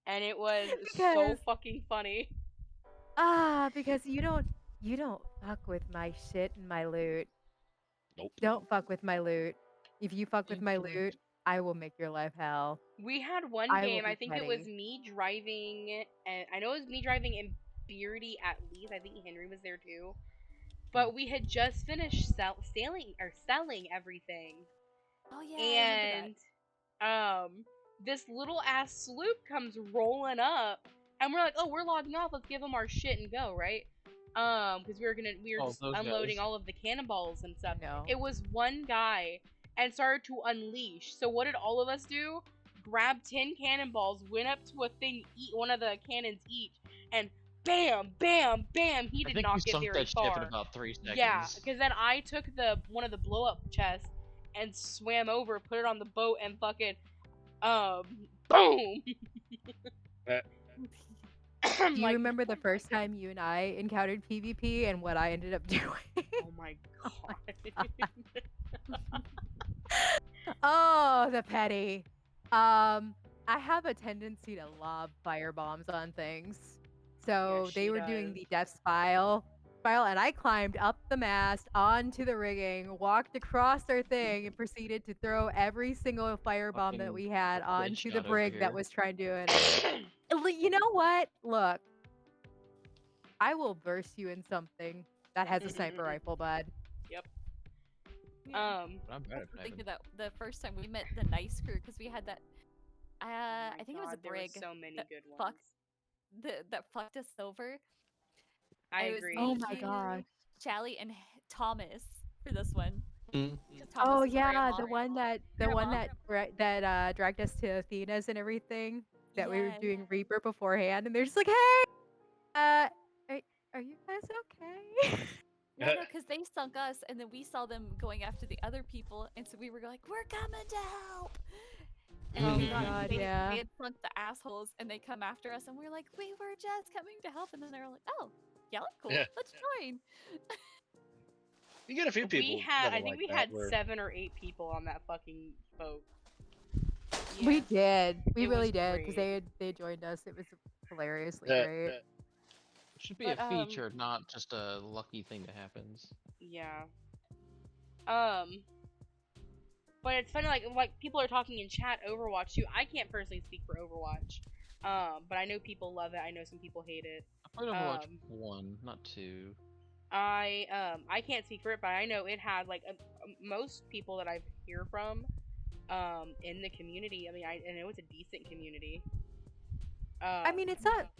And it was so Because fucking funny. because you don't fuck with my shit and my loot. Nope. Don't fuck with my loot. If you fuck with my Mhm. loot, I will make your life hell. We had one I will game, I be think it was petty. me driving, and I know it was me driving and Beardy at least. I think Henry was there too. But we had just finished selling everything. Oh yeah, I remember that. And this little ass sloop comes rolling up, and we're like, oh, we're logging off, let's give them our shit and go, right? Because we were Oh, just those unloading guys. all of the cannonballs and stuff. No. It was one guy and started to unleash. So what did all of us do? Grab 10 cannonballs, went up to a thing, one of the cannons each, and bam, bam, bam. He I did think we not get sunk very that ship in far. about 3 seconds. Yeah, because then I took one of the blow up chests and swam over, put it on the boat, and fucking boom. I'm Do you like, remember the first time you and I encountered PvP and what I ended up doing? oh my god. Oh, the petty. I have a tendency to lob fire bombs on things. So Yes, they she were doing does. the death spiral, and I climbed up the mast onto the rigging, walked across our thing, and proceeded to throw every single fire bomb that Fucking we had onto the shot over brig that here. was trying to do it. You know what? Look, I will burst you in something that has a sniper rifle, bud. Yep. Yeah. I'm bad at I think sniping. of that the first time we met the nice crew because we had that. Oh my I think it was a God, there were brig so many that good fuck ones. that fucked us over. I It was agree. Oh me, my you, gosh. Charlie, and Thomas for this one. Mm. 'Cause Thomas Oh is yeah, grandma. the one Grandma. that dragged us to Athena's and everything. That we were Yes. doing Reaper beforehand, and they're just like, "Hey, uh, are you guys okay?" Yeah, no, because they sunk us, and then we saw them going after the other people, and so we were like, "We're coming to help!" And Oh then my god, they yeah. had sunk the assholes, and they come after us, and we're like, "We were just coming to help," and then they were like, "Oh, y'all are cool. Yeah. Let's join." You get a few people that are I think like we that, had where 7 or 8 people on that fucking boat. We did. We It really was did because great. they joined us. It was hilariously Yeah, great. yeah. It should be But, a feature, not just a lucky thing that happens. Yeah. But it's funny, like people are talking in chat Overwatch too. I can't personally speak for Overwatch. But I know people love it. I know some people hate it. I played Overwatch Um, 1, not 2. I can't speak for it, but I know it had like most people that I hear from in the community. I mean, I know it's a decent community. I mean, it's not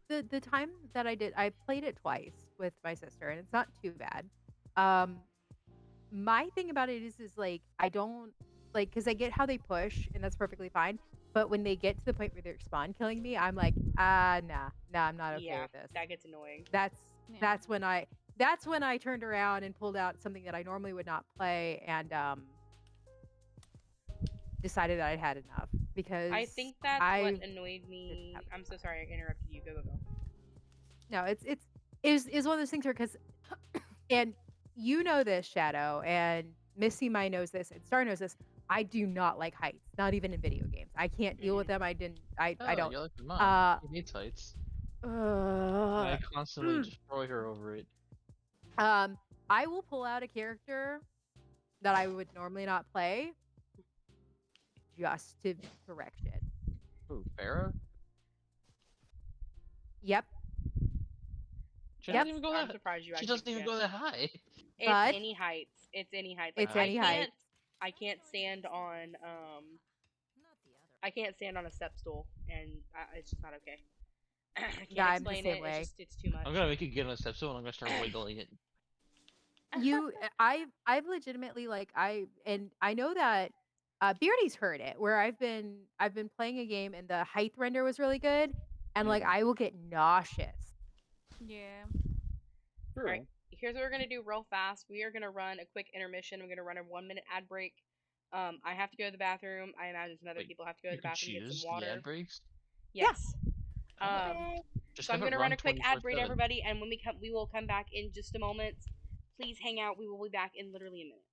the time that I played it twice with my sister, and it's not too bad. My thing about it is like I don't like because I get how they push, and that's perfectly fine. But when they get to the point where they're spawn killing me, I'm like, nah, I'm not okay yeah, with this. that gets annoying. That's Yeah. that's when I turned around and pulled out something that I normally would not play and decided that I'd had enough because I think that's I what annoyed me. have I'm so sorry I interrupted you. Go. no, it's one of those things where because and you know this Shadow and Missy Mai knows this and Star knows this. I do not like heights, not even in video games. I can't deal with them. I don't. You're like your mom. She hates heights. And I Uh, constantly destroy her over it. I will pull out a character that I would normally not play just to correct it. Ooh, Farah? Yep. She Yep. doesn't even go I'm that. surprised you. She actually doesn't even guessed. go that high. It's But- any heights. It's any heights. It's I any height. I can't stand on I can't stand on a step stool, and it's just not okay. I can't Yeah, I'm the explain same it. way. It's too much. I'm gonna make you get on a step stool and I'm gonna start wiggling it. I've legitimately like I know that Beardy's heard it where I've been playing a game and the height render was really good and like Mm. I will get nauseous. Yeah. All right, here's what we're gonna do real fast. We are gonna run a quick intermission. We're gonna run a 1-minute ad break. I have to go to the bathroom. I imagine some other Wait, people have to go to You the can bathroom, get some choose the water. ad breaks. Yes. Oh. Just So I'm have it gonna run run a quick ad break, 24/7. everybody, and when we will come back in just a moment. Please hang out. We will be back in literally a minute.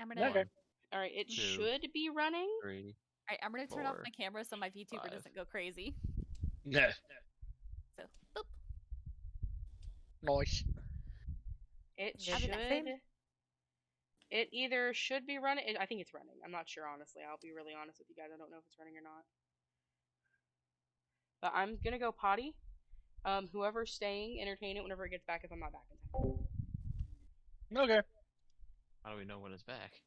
I'm gonna. Okay. All right, it Two. should be running. 3. Alright, I'm gonna turn off 4, my camera so my VTuber 5. doesn't go crazy. Yeah. So, boop. Nice. It Yeah, should. same. It either should be running. I think it's running. I'm not sure, honestly. I'll be really honest with you guys. I don't know if it's running or not. But I'm gonna go potty. Whoever's staying, entertain it whenever it gets back. If I'm not back in time. Okay. How do we know when it's back?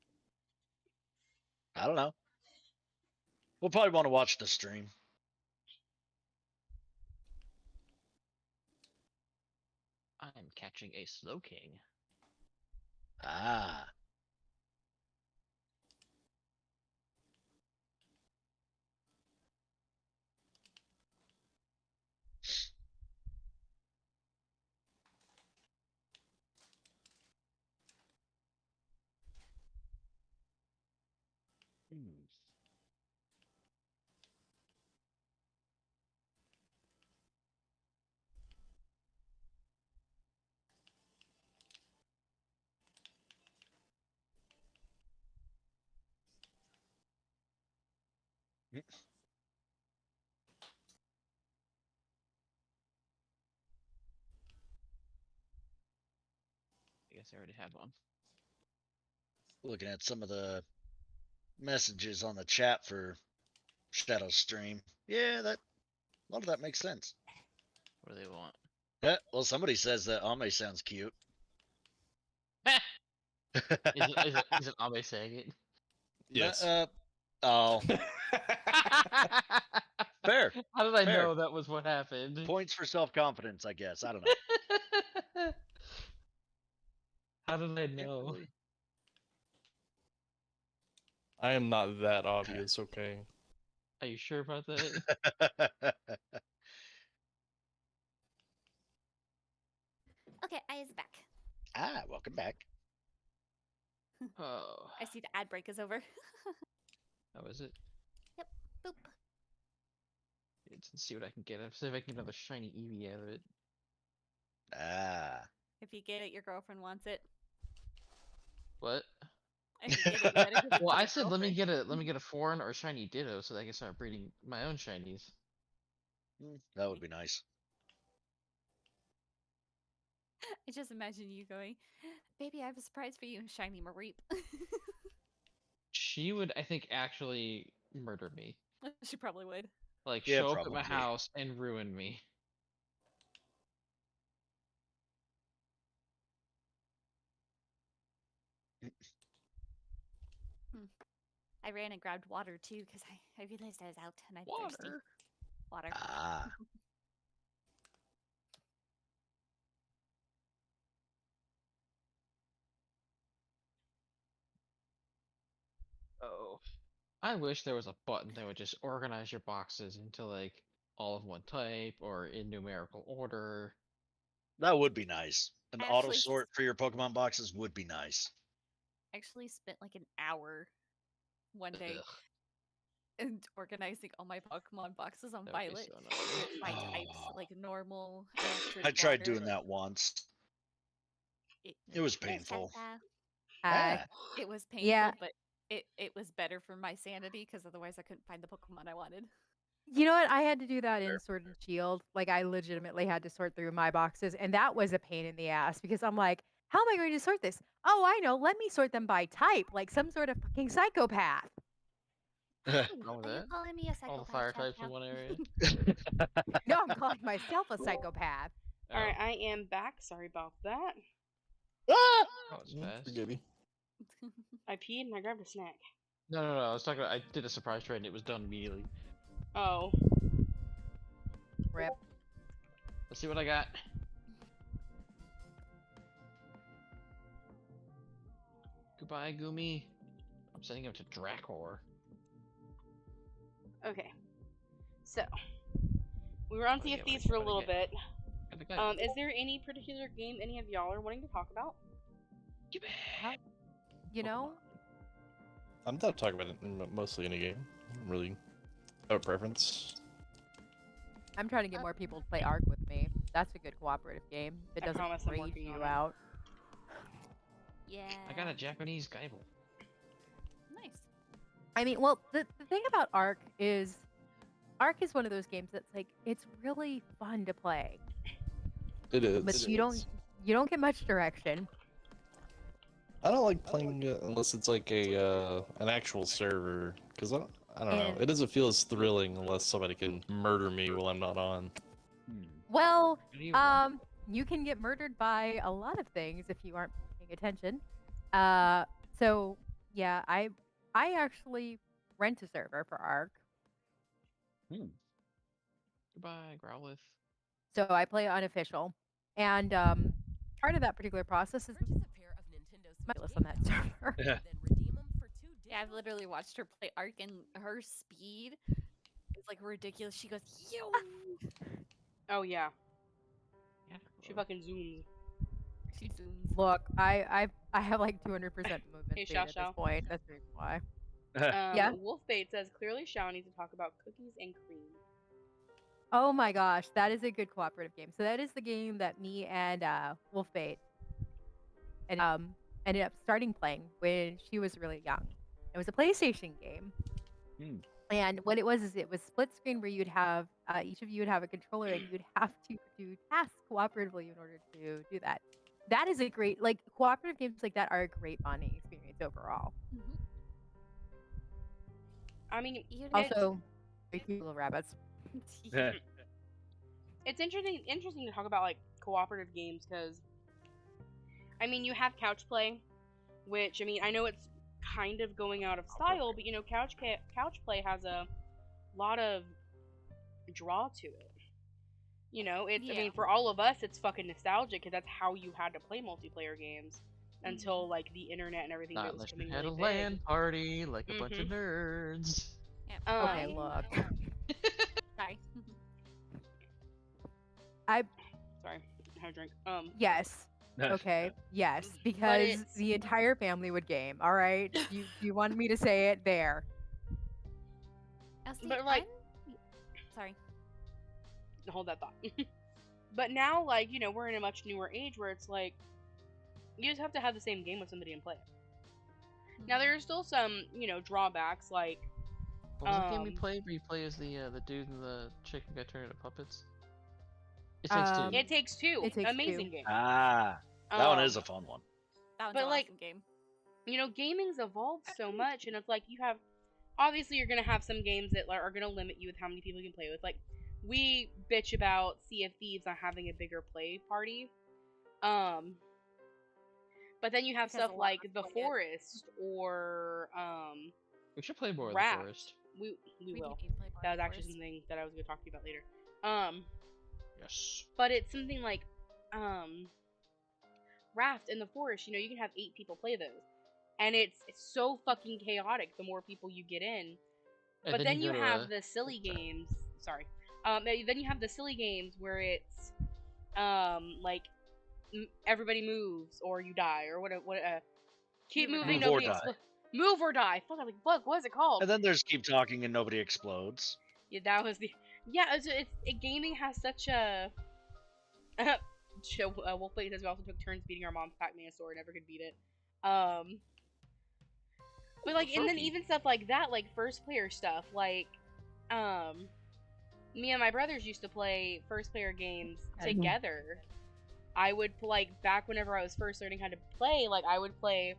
I don't know. We'll probably want to watch the stream. I'm catching a Slow King. Ah. I guess I already had one. Looking at some of the messages on the chat for Shadow Stream. Yeah, a lot of that makes sense. What do they want? Yeah, well, somebody says that Ame sounds cute. Is it Abe saying it? Yes. Oh, fair. How did I Fair. know that was what happened? Points for self-confidence, I guess. I don't know. How did I know? I am not that obvious, okay? Are you sure about that? Okay, I is back. Welcome back. Oh. I see the ad break is over. How is it? Boop. Let's see what I can get. See if I can get another shiny Eevee out of it. If you get it, your girlfriend wants it. What? If you get it, you better give it Well, to I your said girlfriend. let me get a foreign or shiny Ditto so that I can start breeding my own shinies. That would be nice. I just imagine you going, baby, I have a surprise for you, shiny Mareep. She would, I think, actually murder me. She probably would. Like, Yeah, show up at my probably. house and ruin me. I ran and grabbed water too because I realized I was out and I'm thirsty. Water. Oh. I wish there was a button that would just organize your boxes into, like, all of one type or in numerical order. That would be nice. An I auto actually sort for your Pokemon boxes would be nice. actually spent like an hour one day Ugh. and organizing all my Pokemon boxes on That would be Violet so annoying. with my types, like normal, electric, I tried water. doing that once. It was painful. It was painful, Yeah. but it was better for my sanity because otherwise I couldn't find the Pokemon I wanted. You know what? I had to do that in Sword and Shield. Like, I legitimately had to sort through my boxes, and that was a pain in the ass because I'm like, how am I going to sort this? Oh, I know. Let me sort them by type, like some sort of fucking psychopath. Wrong with Are you that? calling me a psychopath? All the fire Chow types Chow? in one area. No, I'm calling myself a psychopath. All right, I am back. Sorry about that. That was fast. Forgive me. I peed and I grabbed a snack. No. I was talking about, I did a surprise trade and it was done immediately. Oh. Rip. Let's see what I got. Goodbye, Gumi. I'm sending him to Dracor. Okay. So, we were on Sea of Thieves for a little bit. Is there any particular game any of y'all are wanting to talk about? You know, I'm not talking about it mostly in a game. I don't really have a preference. I'm trying to get more people to play Ark with me. That's a good cooperative game. It I doesn't promise I'm rage working you on it. out. Yeah. I got a Japanese Bible. Nice. I mean, well, the thing about Ark is one of those games that's like it's really fun to play, It is. but you don't get much direction. I don't like playing it unless it's like a an actual server, because I don't know. And- It doesn't feel as thrilling unless somebody can murder me while I'm not on. Well, What do you want? you can get murdered by a lot of things if you aren't paying attention. So yeah, I actually rent a server for Ark, Goodbye, Growlithe. so I play unofficial, and part of that particular process is mindless on that server. Yeah, I've literally watched her play Ark, and her speed is like ridiculous. She goes, yo. Oh yeah, Yeah. she fucking zooms. She zooms. Look, I have like 200% movement Hey, speed at this Xiao. point. That's the reason why. Yeah. Wolfbait says clearly Shao needs to talk about cookies and cream. Oh my gosh, that is a good cooperative game. So that is the game that me and Wolfbait and ended up starting playing when she was really young. It was a PlayStation game. And what it was is it was split screen where you'd have each of you would have a controller and you'd have to do tasks cooperatively in order to do that. That is a great like cooperative games like that are a great bonding experience overall. I mean, Also, very cute little rabbits. it's interesting to talk about like cooperative games because I mean you have couch play, which I mean I know it's kind of going out of style, but you know couch play has a lot of draw to it. You know, it's I mean for all of us it's fucking nostalgic because that's how you had to play multiplayer games until like the internet and everything Not was unless you becoming had really a big. LAN party like a bunch of nerds. Okay, look. Sorry. Sorry, I had a drink. Yes. Okay. Yes, But because it's the entire family would game. All right. You wanted me to say it there. Now, see, But, like- sorry. hold that thought. But now, like, you know, we're in a much newer age where it's like you just have to have the same game with somebody and play it. Now there are still some, you know, drawbacks like What was the game we played where you play as the dude and the chick and got turned into puppets? It Takes Two. It Takes Two. It Takes Amazing Two. game. That one is a fun one. That one's But, an like, awesome game. You know, gaming's evolved so much, and it's like you have. Obviously, you're gonna have some games that are gonna limit you with how many people you can play with. Like, we bitch about Sea of Thieves not having a bigger play party. But then you have Because stuff a lot like of The people Forest or We should play more of Raft. the forest. We We will. need to play more That was of actually Forest. something that I was gonna talk to you about later. Yes. But it's something like Raft in the Forest. You know, you can have 8 people play those, and it's so fucking chaotic the more people you get in. And But then you you go to have the silly games. Sorry. Then you have the silly games where it's like everybody moves or you die or what keep Move or moving die. nobody Move or die. move or die. Fuck, I'm like fuck. What is it called? And then there's keep talking and nobody explodes. Yeah, that was the gaming has such a. Wolfblade says we also took turns beating our mom's Pac-Man store and never could beat it. But like, and then Froakie. even stuff like that, like first player stuff, like, me and my brothers used to play first player games together. I would like back whenever I was first learning how to play, like I would play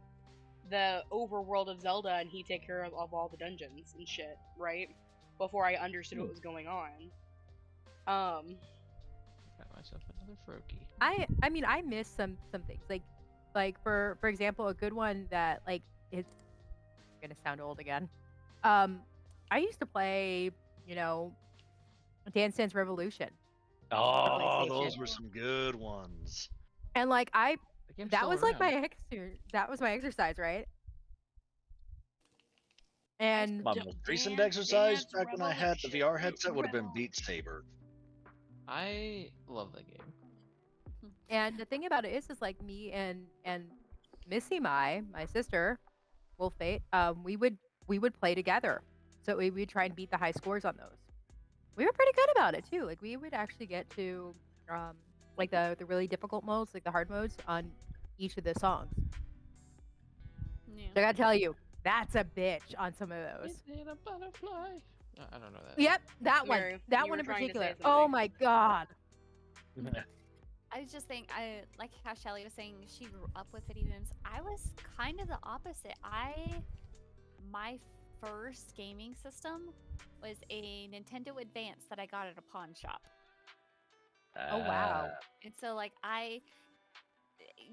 the overworld of Zelda and he'd take care of all the dungeons and shit, right? Before I understood what was going on. Got myself another Froakie. I mean I miss some things like for example a good one that like it's gonna sound old again. I used to play, you know, Dance Dance Revolution. Oh, those PlayStation. were some good ones. And like The game's that still was like around. that was my exercise, right? And My most recent exercise back when I had the VR headset would have been Beat Saber. I love that game. And the thing about it is like me and Missy, my sister, Wolf Fate, we would play together. So we would try and beat the high scores on those. We were pretty good about it too. Like we would actually get to like the really difficult modes, like the hard modes on each of the songs. Yeah. So I gotta tell you, that's a bitch on some of those. Is it a butterfly? I don't know that. Yep, that one. Mary, That you one were in trying to say particular. Oh something. my god. I was just saying, I like how Shelly was saying she grew up with video games. I was kind of the opposite. My first gaming system was a Nintendo Advance that I got at a pawn shop. Oh wow. And so like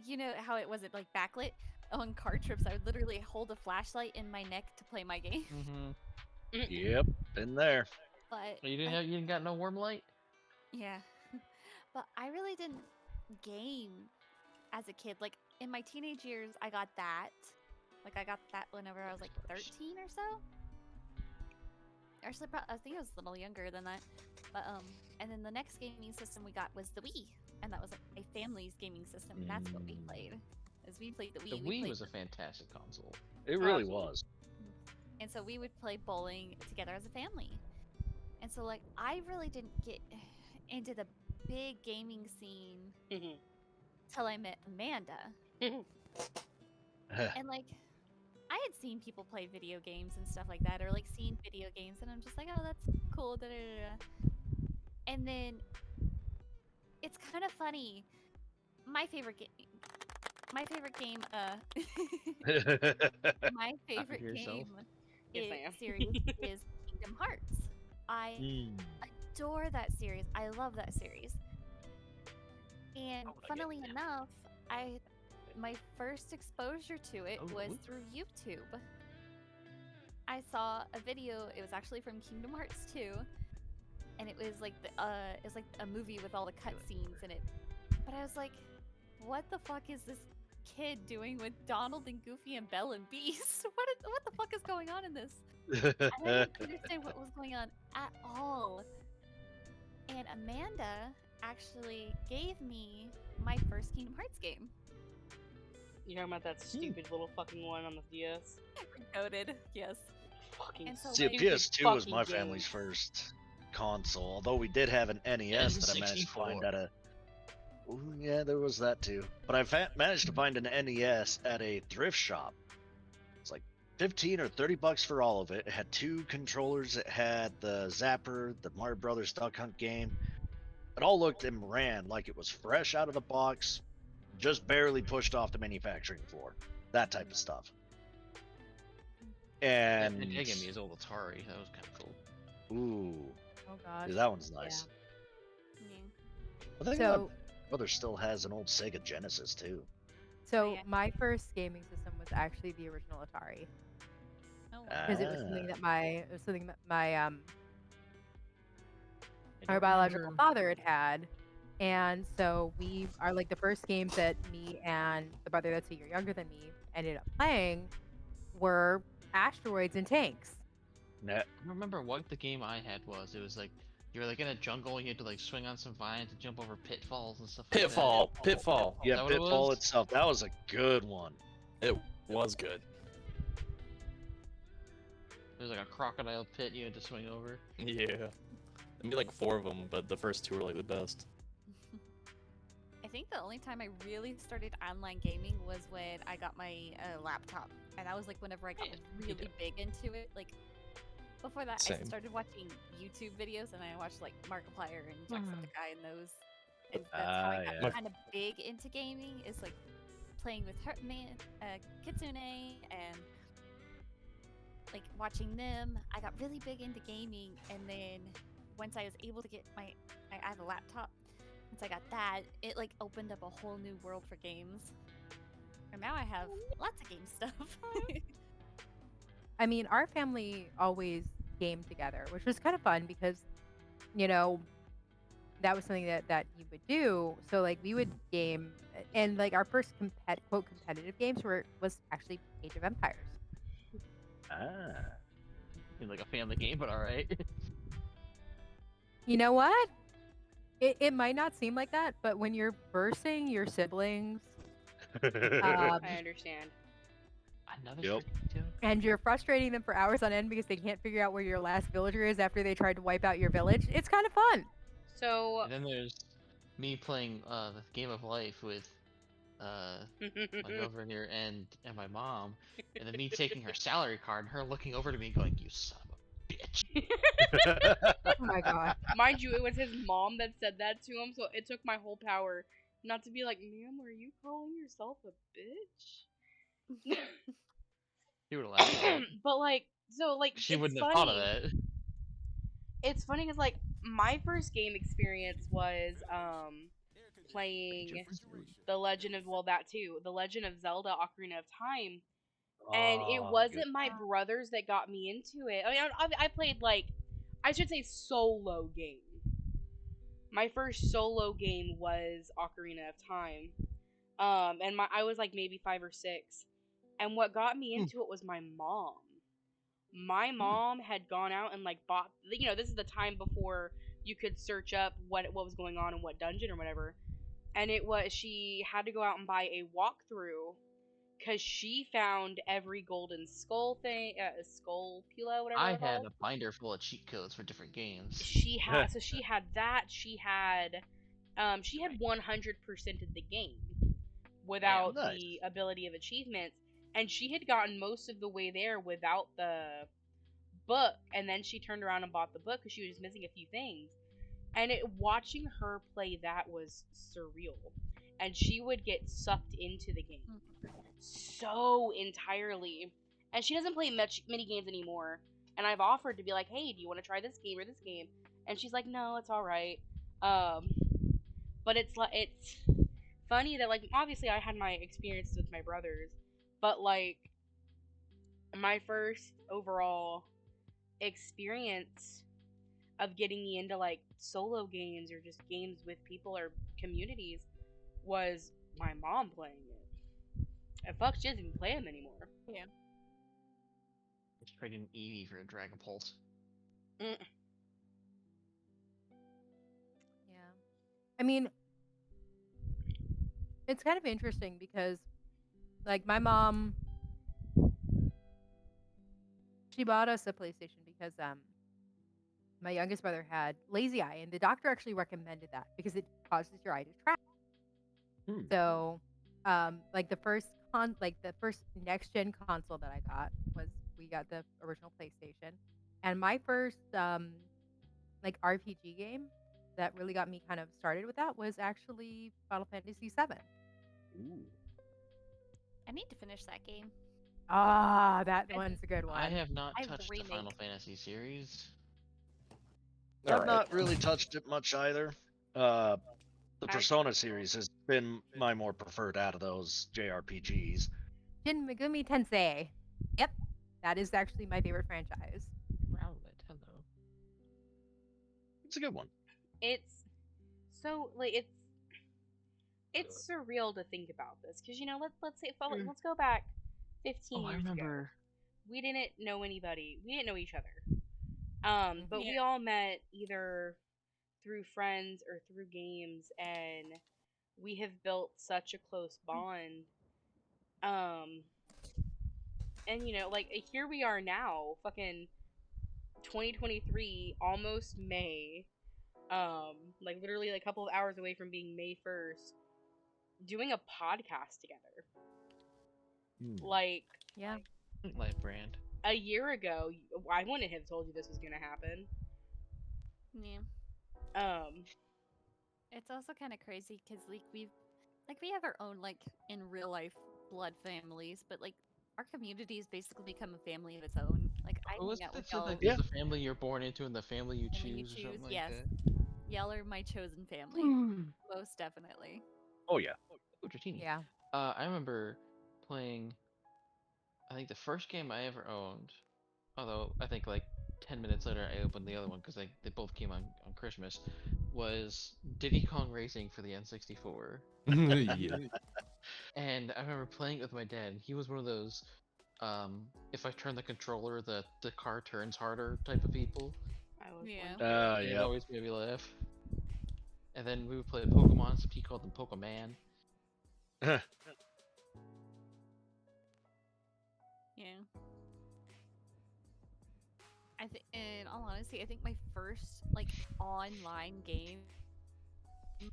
you know how it wasn't like backlit on car trips, I would literally hold a flashlight in my neck to play my game. Mm-hmm. Yep, been there. But You didn't like, have, you didn't got no warm light? yeah. But I really didn't game as a kid. Like in my teenage years, I got that. Like I got that whenever I was like 13 or so. Actually, I think I was a little younger than that. But and then the next gaming system we got was the Wii, and that was like a family's gaming system. And that's what we played. Is we played the Wii. The we Wii played was a fantastic console. It really was. And so we would play bowling together as a family. And so like I really didn't get into the big gaming scene till I met Amanda. And like I had seen people play video games and stuff like that, or like seen video games, and I'm just like, oh, that's cool. Da, da, da, da. And then it's kind of funny. My favorite game. My favorite game. My favorite hear yourself. game Yes, I am. series is Kingdom Hearts. I adore that series. I love that series. And funnily enough, my first exposure to it was through YouTube. I saw a video. It was actually from Kingdom Hearts 2, and it was like a movie with all the cutscenes in it. But I was like, what the fuck is this kid doing with Donald and Goofy and Belle and Beast? What the fuck is going on in this? I didn't understand what was going on at all. And Amanda actually gave me my first Kingdom Hearts game. You know about that stupid little fucking one on the DS? Coded, yes. Fucking And so, See, a like, PS2 was fucking my game. family's first console, although we did have an NES that I managed to find at a. Ooh, yeah, there was that too. But I managed to find an NES at a thrift shop. It's like 15 or 30 bucks for all of it. It had 2 controllers. It had the Zapper, the Mario Brothers Duck Hunt game. It all looked and ran like it was fresh out of the box, just barely pushed off the manufacturing floor. That type of stuff. And They gave me his old Atari. That was kind of cool. ooh, Oh gosh. yeah, that one's nice. I think my So brother still has an old Sega Genesis too. so yeah. my first gaming system was actually the original Atari Oh, because it was Ah. something that my I our don't biological remember- father had. And so we are like the first games that me and the brother that's a year younger than me ended up playing were asteroids and tanks. Nah, I don't remember what the game I had was. It was like you were like in a jungle. You had to like swing on some vines and jump over pitfalls and stuff. Pitfall. Like Pitfall. yeah, that what it Pitfall was? itself. That was a good one. It was good. That. There's like a crocodile pit you had to swing over. Yeah. There'd be like 4 of them, but the first 2 were like the best. I think the only time I really started online gaming was when I got my laptop, and that was like whenever I got really big into it. Like before that, I Same. started watching YouTube videos, and I watched like Markiplier and Jacksepticeye and those. And that's how I Ah, got yeah. kind of big into gaming. Is like playing with her, Kitsune and like watching them. I got really big into gaming, and then once I was able to get I have a laptop. Once I got that, it like opened up a whole new world for games. And now I have lots of game stuff. I mean, our family always gamed together, which was kind of fun because, you know, that was something that you would do. So like we would game, and like our first quote competitive games was actually Age of Empires. Ah. In like a family game, but all right. You know what? It might not seem like that, but when you're versing your siblings, um, I understand. Another Yep. tricky joke. and you're frustrating them for hours on end because they can't figure out where your last villager is after they tried to wipe out your village, it's kind of fun. So And then there's me playing the game of life with like over here and my mom, and then me taking her salary card and her looking over to me going, "You son of a bitch." Oh my god. mind you, it was his mom that said that to him, so it took my whole power not to be like, ma'am, are you calling yourself a bitch? She would have laughed at that. But like, so like, She it's wouldn't have funny. thought of that. It's funny because like my first game experience was playing The Legend of The Legend of Zelda: Ocarina of Time, and it Oh, good. wasn't my brothers that got me into it. I mean, I played like, I should say solo game. My first solo game was Ocarina of Time, and I was like maybe 5 or 6, and what got me into it was my mom. My mom had gone out and like bought, this is the time before you could search up what was going on in what dungeon or whatever, and she had to go out and buy a walkthrough because she found every golden skull thing, skullpula, whatever I they're had called. a binder full of cheat codes for different games. She had that. She had 100%ed the game without Nice. the ability of achievements, and she had gotten most of the way there without the book, and then she turned around and bought the book because she was just missing a few things. And watching her play that was surreal, and she would get sucked into the game so entirely. And she doesn't play many games anymore. And I've offered to be like, hey, do you want to try this game or this game? And she's like, no, it's all right. But it's funny that like obviously I had my experiences with my brothers, but like my first overall experience of getting me into like solo games or just games with people or communities was my mom playing it. And fuck, she doesn't even play them anymore. It's trading Eevee for a Dragon Pulse. Mm. Yeah. I mean, it's kind of interesting because, like, my mom, she bought us a PlayStation because my youngest brother had lazy eye, and the doctor actually recommended that because it causes your eye to track. So, like the first next gen console that I got was we got the original PlayStation, and my first like RPG game that really got me kind of started with that was actually Final Fantasy VII. I need to finish that game. Ah, that one's a good one. I have not I have the touched the Final remake. Fantasy series. I've not really touched it much either. The I- Persona series has been my more preferred out of those JRPGs. Shin Megumi Tensei. Yep, that is actually my favorite franchise. Rowlet, hello. It's a good one. It's so like it's surreal to think about this because let's say let's go back 15 Oh, I years ago. remember. We didn't know anybody. We didn't know each other. But we Yeah. all met either through friends or through games, and we have built such a close bond. And like here we are now, fucking 2023, almost May. Like literally like, a couple of hours away from being May 1st, doing a podcast together. Like Yeah. Life brand. a year ago, I wouldn't have told you this was gonna happen. Yeah. It's also kind of crazy because we have our own like in real life blood families, but like our community has basically become a family of its own. Like I What's hang out with that? So, y'all. like, there's the family you're born into and the family you Family you choose, or choose, something yes. like that. Y'all are my chosen family, most definitely. Oh yeah. Oh, Dratini. Yeah. I remember playing. I think the first game I ever owned, although I think like 10 minutes later I opened the other one because they both came on Christmas, was Diddy Kong Racing for the N64. Yeah. And I remember playing it with my dad. And he was one of those, if I turn the controller, the car turns harder type of people. I was Yeah. one. It Yeah. always made me laugh. then we would play Pokemon. Some people called them Pokemon. Yeah. I think, in all honesty, I think my first like online game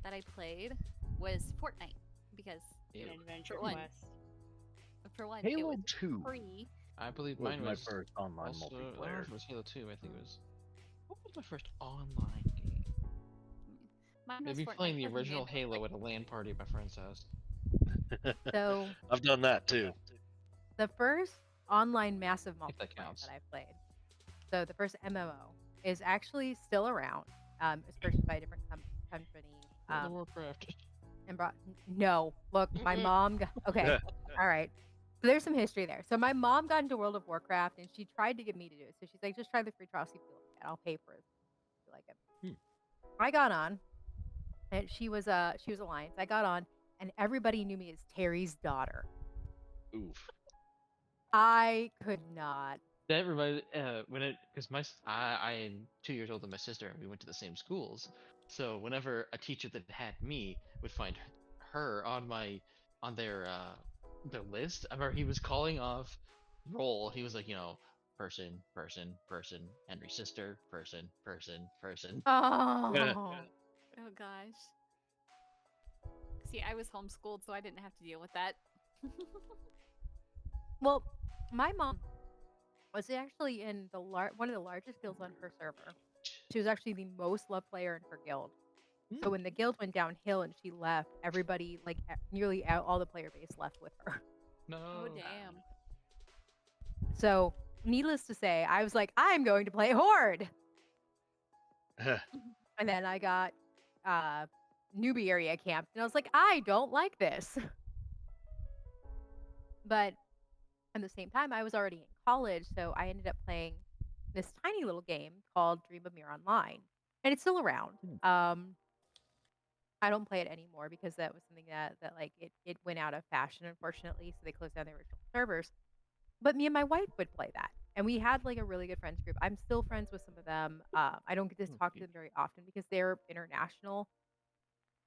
that I played was Fortnite because An Ew. adventure For one. quest. for one, it Halo was 2 free. I believe was mine my was first online also, I don't know multiplayer. if it was Halo 2. I think it was. What was my first online game? Mine was Maybe Fortnite playing the 'cause original Nintendo was Halo free. at a LAN party at my friend's house. So I've done that too. the first online massive If that multiplayer counts. that I played, so the first MMO, is actually still around. It's purchased by a different company. World of Warcraft. And brought no. Look, my mom got okay. All right. So there's some history there. So my mom got into World of Warcraft and she tried to get me to do it. So she's like, just try the free trial, see if you like it. I'll pay for it if you like it. I got on, and she was Alliance. I got on, and everybody knew me as Terry's daughter. Oof. I could not. That reminded when it because I am 2 years older than my sister and we went to the same schools. So whenever a teacher that had me would find her on their list, I remember he was calling off roll. He was like, person, person, person, Henry's sister, person, person, person. Oh. Oh gosh. See, I was homeschooled, so I didn't have to deal with that. Well, my mom was actually in the one of the largest guilds on her server. She was actually the most loved player in her guild. So when the guild went downhill and she left, everybody, like nearly all the player base, left with her. No. Oh damn. So needless to say, I was like, I'm going to play Horde. And then I got newbie area camped, and I was like, I don't like this. But at the same time, I was already in college, so I ended up playing this tiny little game called Dream of Mir Online, and it's still around. I don't play it anymore because that was something that like it went out of fashion, unfortunately, so they closed down the original servers. But me and my wife would play that, and we had like a really good friends group. I'm still friends with some of them. I don't get to talk to them very often because they're international.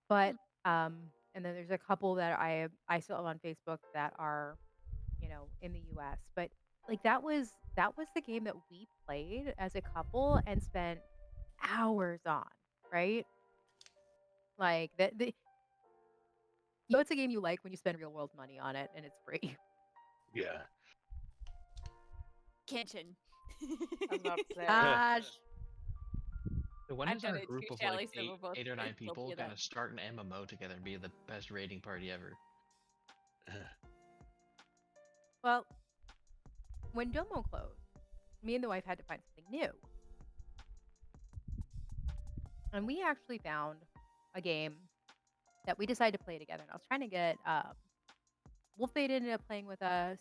But and then there's a couple that I still have on Facebook that are, in the US. But like that was the game that we played as a couple and spent hours on, right? Like it's a game you like when you spend real world money on it and it's free. Yeah. Kenshin. I was about to say. Gosh. So when I've does done our it group too, of Shelly, like so we're both 8 or 9 guilty people of gonna that. start an MMO together and be the best raiding party ever? Well, when Domo closed, me and the wife had to find something new. And we actually found a game that we decided to play together. And I was trying to get Wolfade ended up playing with us,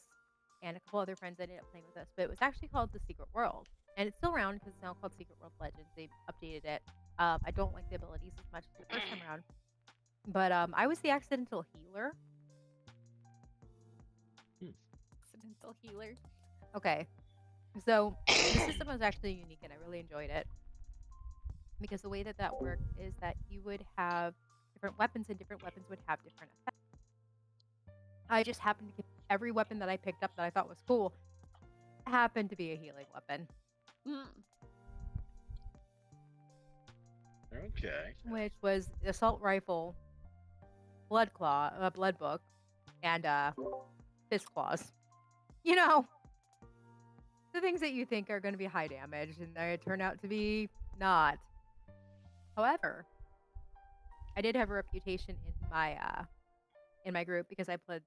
and a couple other friends ended up playing with us. But it was actually called The Secret World, and it's still around because it's now called Secret World Legends. They've updated it. I don't like the abilities as much as the first time around, but I was the accidental healer. Accidental healer. Okay, so the system was actually unique, and I really enjoyed it because the way that worked is that you would have different weapons, and different weapons would have different effects. I just happened to get every weapon that I picked up that I thought was cool happened to be a healing weapon. Okay. Which was assault rifle, blood book, and fist claws. The things that you think are going to be high damage, and they turn out to be not. However, I did have a reputation in my group because I played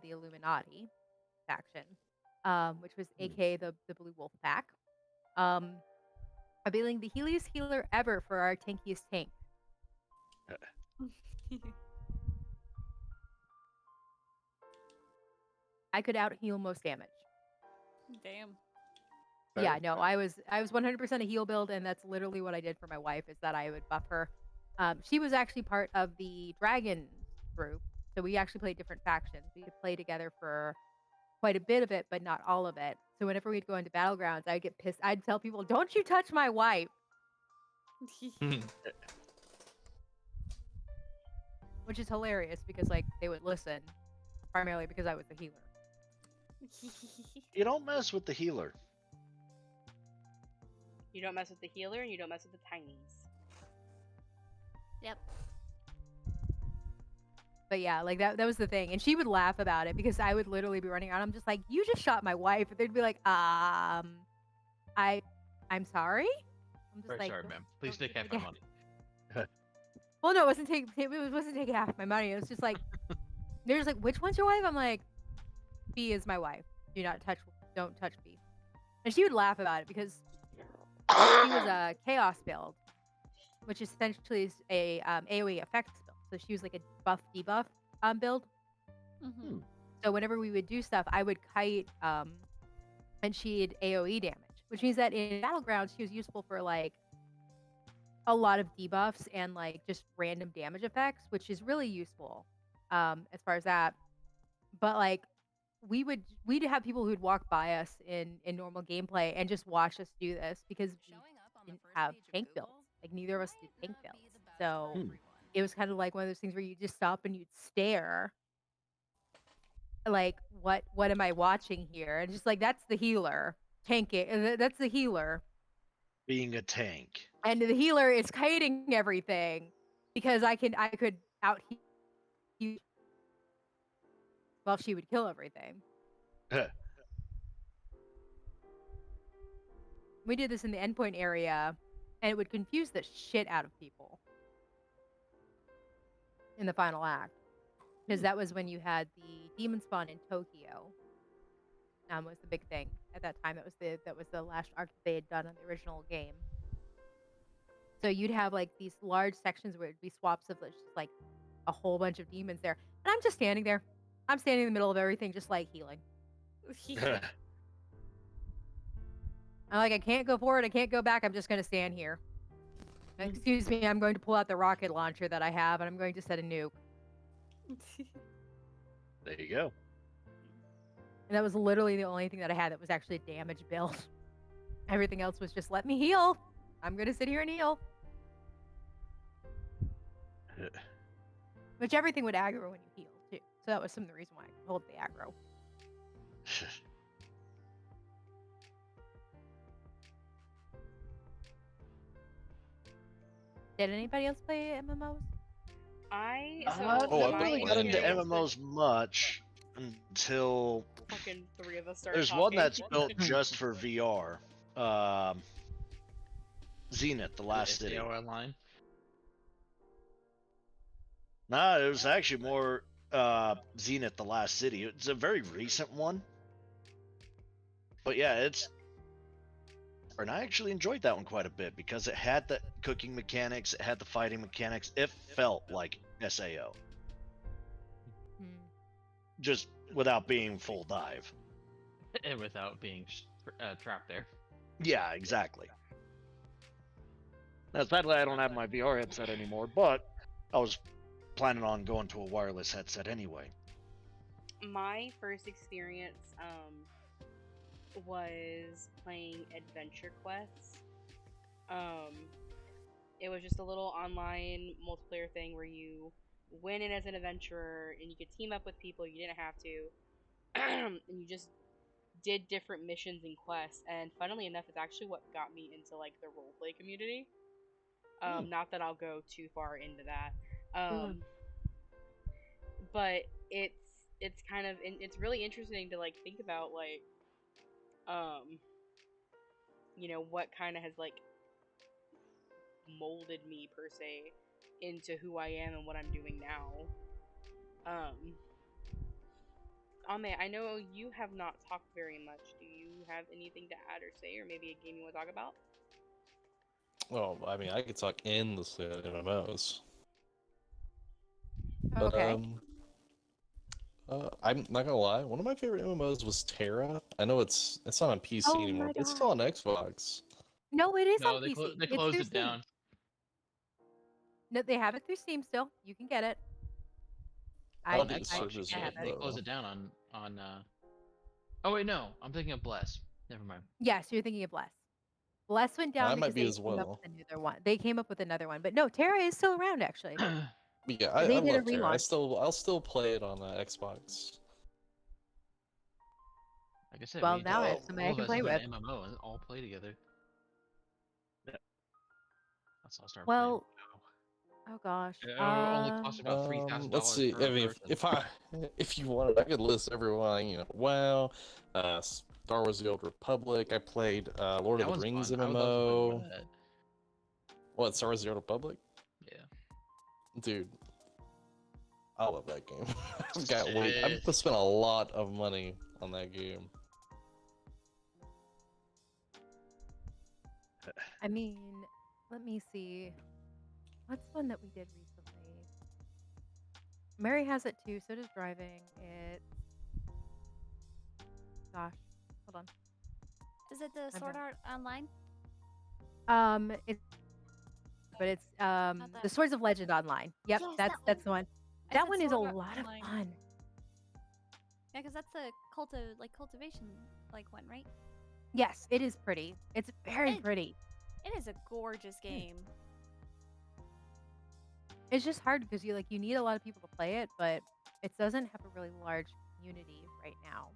the Illuminati faction, which was aka the Blue Wolf Pack. Of being the healiest healer ever for our tankiest tank. I could out heal most damage. Damn. Yeah, no, I was 100% a heal build, and that's literally what I did for my wife is that I would buff her. She was actually part of the Dragons group, so we actually played different factions. We could play together for quite a bit of it, but not all of it. So whenever we'd go into battlegrounds, I'd get pissed. I'd tell people, "Don't you touch my wife." which is hilarious because like they would listen, primarily because I was the healer. You don't mess with the healer. You don't mess with the healer, and you don't mess with the tinies. Yep. But yeah, like that was the thing. And she would laugh about it because I would literally be running around. I'm just like, you just shot my wife. And they'd be like, I'm sorry. I'm just Very like, sorry, "Don't- ma'am. Please don't take half take my half-" money. Well, no, it wasn't taking half my money. It was just like, they're just like, which one's your wife? I'm like, B is my wife. Don't touch B. And she would laugh about it because she was a chaos build, which essentially is a AoE effects build. So she was like a buff debuff build. Mm-hmm. So whenever we would do stuff, I would kite and she'd AoE damage, which means that in Battlegrounds she was useful for like a lot of debuffs and like just random damage effects, which is really useful as far as that. But like we'd have people who'd walk by us in normal gameplay and just watch us do this because we didn't have tank builds. Like neither of us did tank builds. So it was kind of like one of those things where you just stop and you'd stare like what am I watching here? And just like that's the healer tanking. That's the healer, Being a tank. and the healer is kiting everything because I could out heal while she would kill everything. We did this in the endpoint area, and it would confuse the shit out of people in the final act because that was when you had the demon spawn in Tokyo. Was the big thing at that time. That was the last arc that they had done on the original game. So you'd have like these large sections where it'd be swaps of just like a whole bunch of demons there, and I'm just standing there. I'm standing in the middle of everything, just like healing. I'm like, I can't go forward, I can't go back. I'm just gonna stand here. Excuse me, I'm going to pull out the rocket launcher that I have, and I'm going to set a nuke. There you go. And that was literally the only thing that I had that was actually a damage build. Everything else was just let me heal. I'm gonna sit here and heal. Which everything would aggro when you heal too. So that was some of the reason why I could hold the aggro. Did anybody else play MMOs? I I really got into experience with MMOs much until fucking three of us started there's talking. one that's built just for VR. Zenith, the Last City. Online. Nah, it was actually more Zenith, the Last City. It's a very recent one. But yeah, and I actually enjoyed that one quite a bit because it had the cooking mechanics, it had the fighting mechanics. It felt like SAO. Just without being full dive. And without being trapped there. Yeah, exactly. Now, sadly, I don't have my VR headset anymore, but I was planning on going to a wireless headset anyway. My first experience was playing Adventure Quests. It was just a little online multiplayer thing where you went in as an adventurer and you could team up with people you didn't have to, and you just did different missions and quests. And funnily enough, it's actually what got me into like the roleplay community. Not that I'll go too far into that, but it's kind of it's really interesting to like think about like you know what kind of has like molded me per se into who I am and what I'm doing now. Ame, I know you have not talked very much. Do you have anything to add or say, or maybe a game you want to talk about? Well, I mean, I could talk endlessly on MMOs. But, Okay. I'm not gonna lie, one of my favorite MMOs was Terra. I know it's not on PC Oh anymore, my but it's still on Xbox. No, it is No, on they, PC. they It's closed through it Steam. down. No, they have it through Steam still. You can get it. How On do the Xbox, servers yeah, work, they though? closed it down on. Oh wait, no, I'm thinking of Bless. Never mind. Yes, you're thinking of Bless. Bless went I down might because be they as came up well. with another one. They came up with another one, but no, Terra is still around actually. Yeah, They I did a love Terra. relaunch. I'll still play it on Xbox. Like I said, Well, we now I have all somebody I of can us play have with. an MMO and all play together. Yeah. That's I'll start Well, playing. oh gosh. It only costs about Let's $3,000 see. per I mean, person. if you wanted, I could list everyone. You know, WoW, Star Wars: The Old Republic. I played Lord of That the one's Rings fun. I would love to play more of MMO. that. What, Star Wars: The Old Republic? Yeah. Dude, I love that game. I've Shit. spent a lot of money on that game. I mean, let me see. What's one that we did recently? Mary has it too, so does driving. It's gosh, hold Is it the I'm Sword done. Art Online? It's but it's Not the that. Swords of Legend Online. Yep, Yes, that's that one. the one. I That said one is a Sword Art lot of Online. fun. Yeah, because that's a cultivation one, right? Yes, it is pretty. It's very It- pretty. It is a gorgeous game. It's just hard because you need a lot of people to play it, but it doesn't have a really large community right now,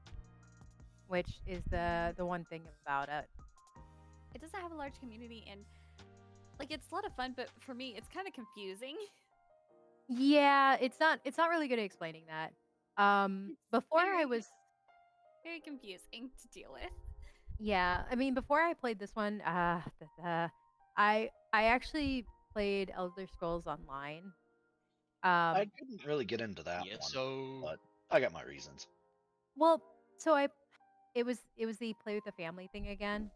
which is the one thing about it. It doesn't have a large community, and it's a lot of fun, but for me, it's kind of confusing. Yeah, it's not really good at explaining that. It's Before I very, was very confusing to deal with. Yeah, I mean before I played this one, I actually played Elder Scrolls Online. I Um, couldn't really get into that Yeah, one, so but I got my reasons. well, so it was the play with the family thing again.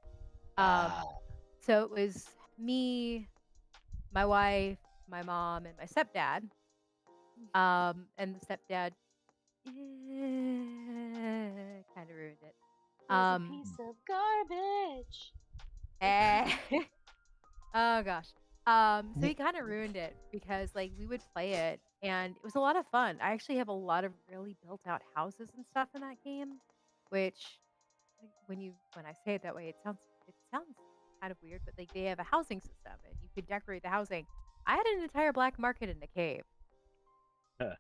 Ah, So it was me, my wife, my mom, and my stepdad. And the stepdad kind of ruined it. Of garbage. Eh. Oh gosh. So he kind of ruined it because we would play it and it was a lot of fun. I actually have a lot of really built out houses and stuff in that game, which when I say it that way, it sounds kind of weird, but they have a housing system and you could decorate the housing. I had an entire black market in the cave, Huh.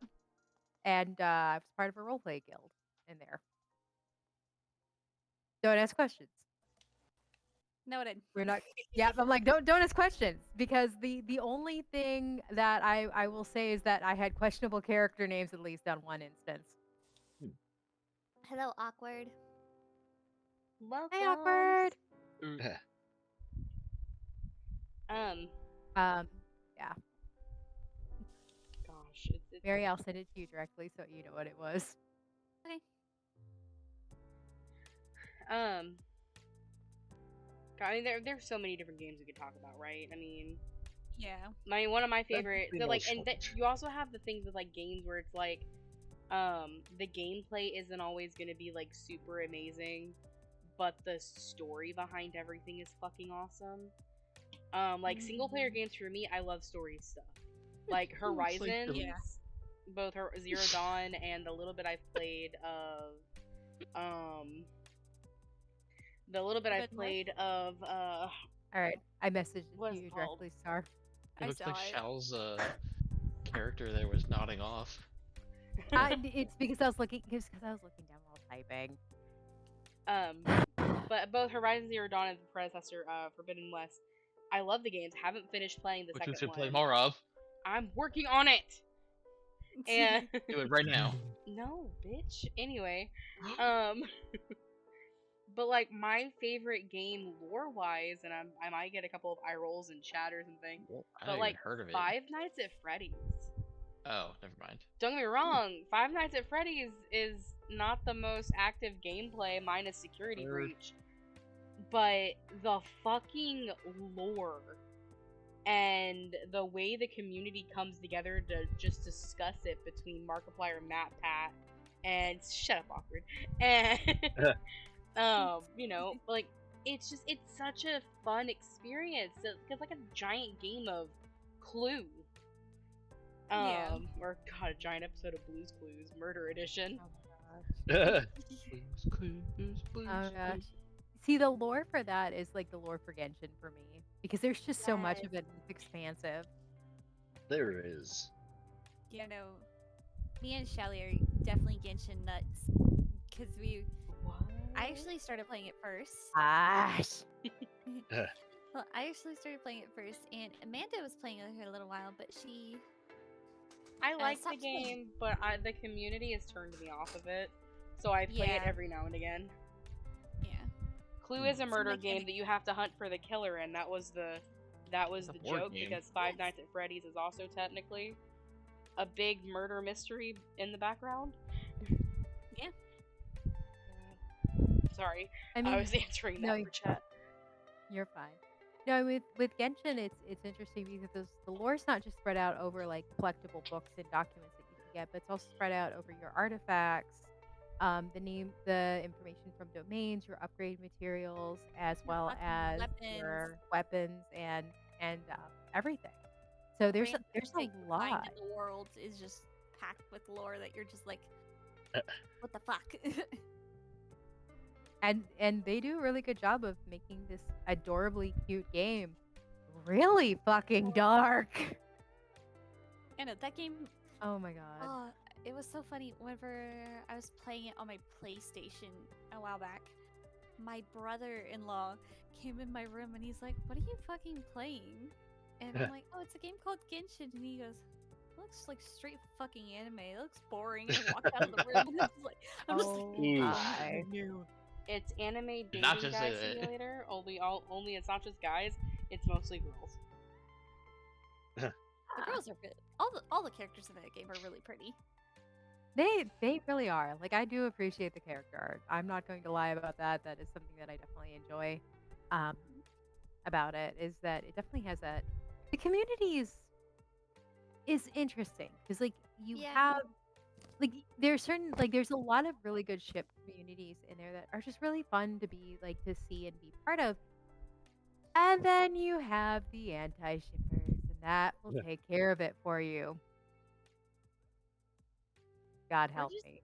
and I was part of a roleplay guild in there. Don't ask questions. Noted. We're not. Yeah, I'm like, don't ask questions because the only thing that I will say is that I had questionable character names at least on one instance. Hello, awkward. Welcome. Hey, awkward. Um, Yeah, gosh, it's Mary, I'll send it to you directly so you know what it was. Okay. I mean, there's so many different games we could talk about, right? I mean, Yeah. one of my favorite. be So no and shortage. you also have the things with games where it's the gameplay isn't always gonna be super amazing, but the story behind everything is fucking awesome. Single player games for me, I love story stuff. Like Horizons, Yeah. both Zero Dawn and the little bit I've played of the little bit I've Forbidden West? played of All right, I messaged it What to is you it called? directly, Star. it I looks saw like it. Shal's character there was nodding off. It's because I was looking down while typing. But both Horizon Zero Dawn and the predecessor, Forbidden West, I love the games. Haven't finished playing the Which we second should play one. more of. I'm working on it. And Do it right now. no, bitch. Anyway, but my favorite game lore-wise, and I might get a couple of eye rolls and chatters and things. I But haven't even heard of it. Five Nights at Freddy's. Oh, never mind. Don't get me wrong, Five Nights at Freddy's is not the most active gameplay minus Security Breach, but the fucking lore and the way the community comes together to just discuss it between Markiplier, Matt, Pat, and shut up, awkward, and it's such a fun experience. It's like a giant game of Clue. Yeah. Or God, a giant episode of Blue's Clues, Murder Edition. Oh gosh. See, the lore for that is like the lore for Genshin for me because there's just so much of it. It's expansive. There is. you know, me and Shelly are definitely Genshin nuts because I actually started playing it first. Gosh. Well, I actually started playing it first, and Amanda was playing it for a little while, but she I like the stopped playing. game, but the community has turned me off of it. So I play it Yeah. every now and again. Yeah. Clue is a Some murder mechanic- game that you have to hunt for the killer, and that was the It's a board joke game. because Five Yes. Nights at Freddy's is also technically a big murder mystery in the background. Yeah. Sorry, I mean, I was answering no, that for chat. you're fine. No, with Genshin, it's interesting because the lore's not just spread out over like collectible books and documents that you can get, but it's also spread out over your artifacts, the information from domains, your upgrade materials, as Your well fucking as weapons. your weapons and everything. So there's Random there's shit a you find lot. in the world is just packed with lore that you're just like, what the fuck? And they do a really good job of making this adorably cute game really fucking dark. I know that game. Oh my god. Oh, it was so funny. Whenever I was playing it on my PlayStation a while back, my brother-in-law came in my room and he's like, "What are you fucking playing?" And I'm like, "Oh, it's a game called Genshin." And he goes, "It looks like straight fucking anime. It looks boring." And I walked out of the room. And I'm just like, Oh my. no. It's anime dating Not just guy a- simulator. Only it's not just guys. It's mostly girls. The girls are good. All the characters in that game are really pretty. They really are. Like I do appreciate the character art. I'm not going to lie about that. That is something that I definitely enjoy about it is that it definitely has that the community is interesting because like you Yeah. have like there's certain like there's a lot of really good ship communities in there that are just really fun to be like to see and be part of. And then you have the anti-shippers, and that will Yeah. take care of it for you. God help just- me.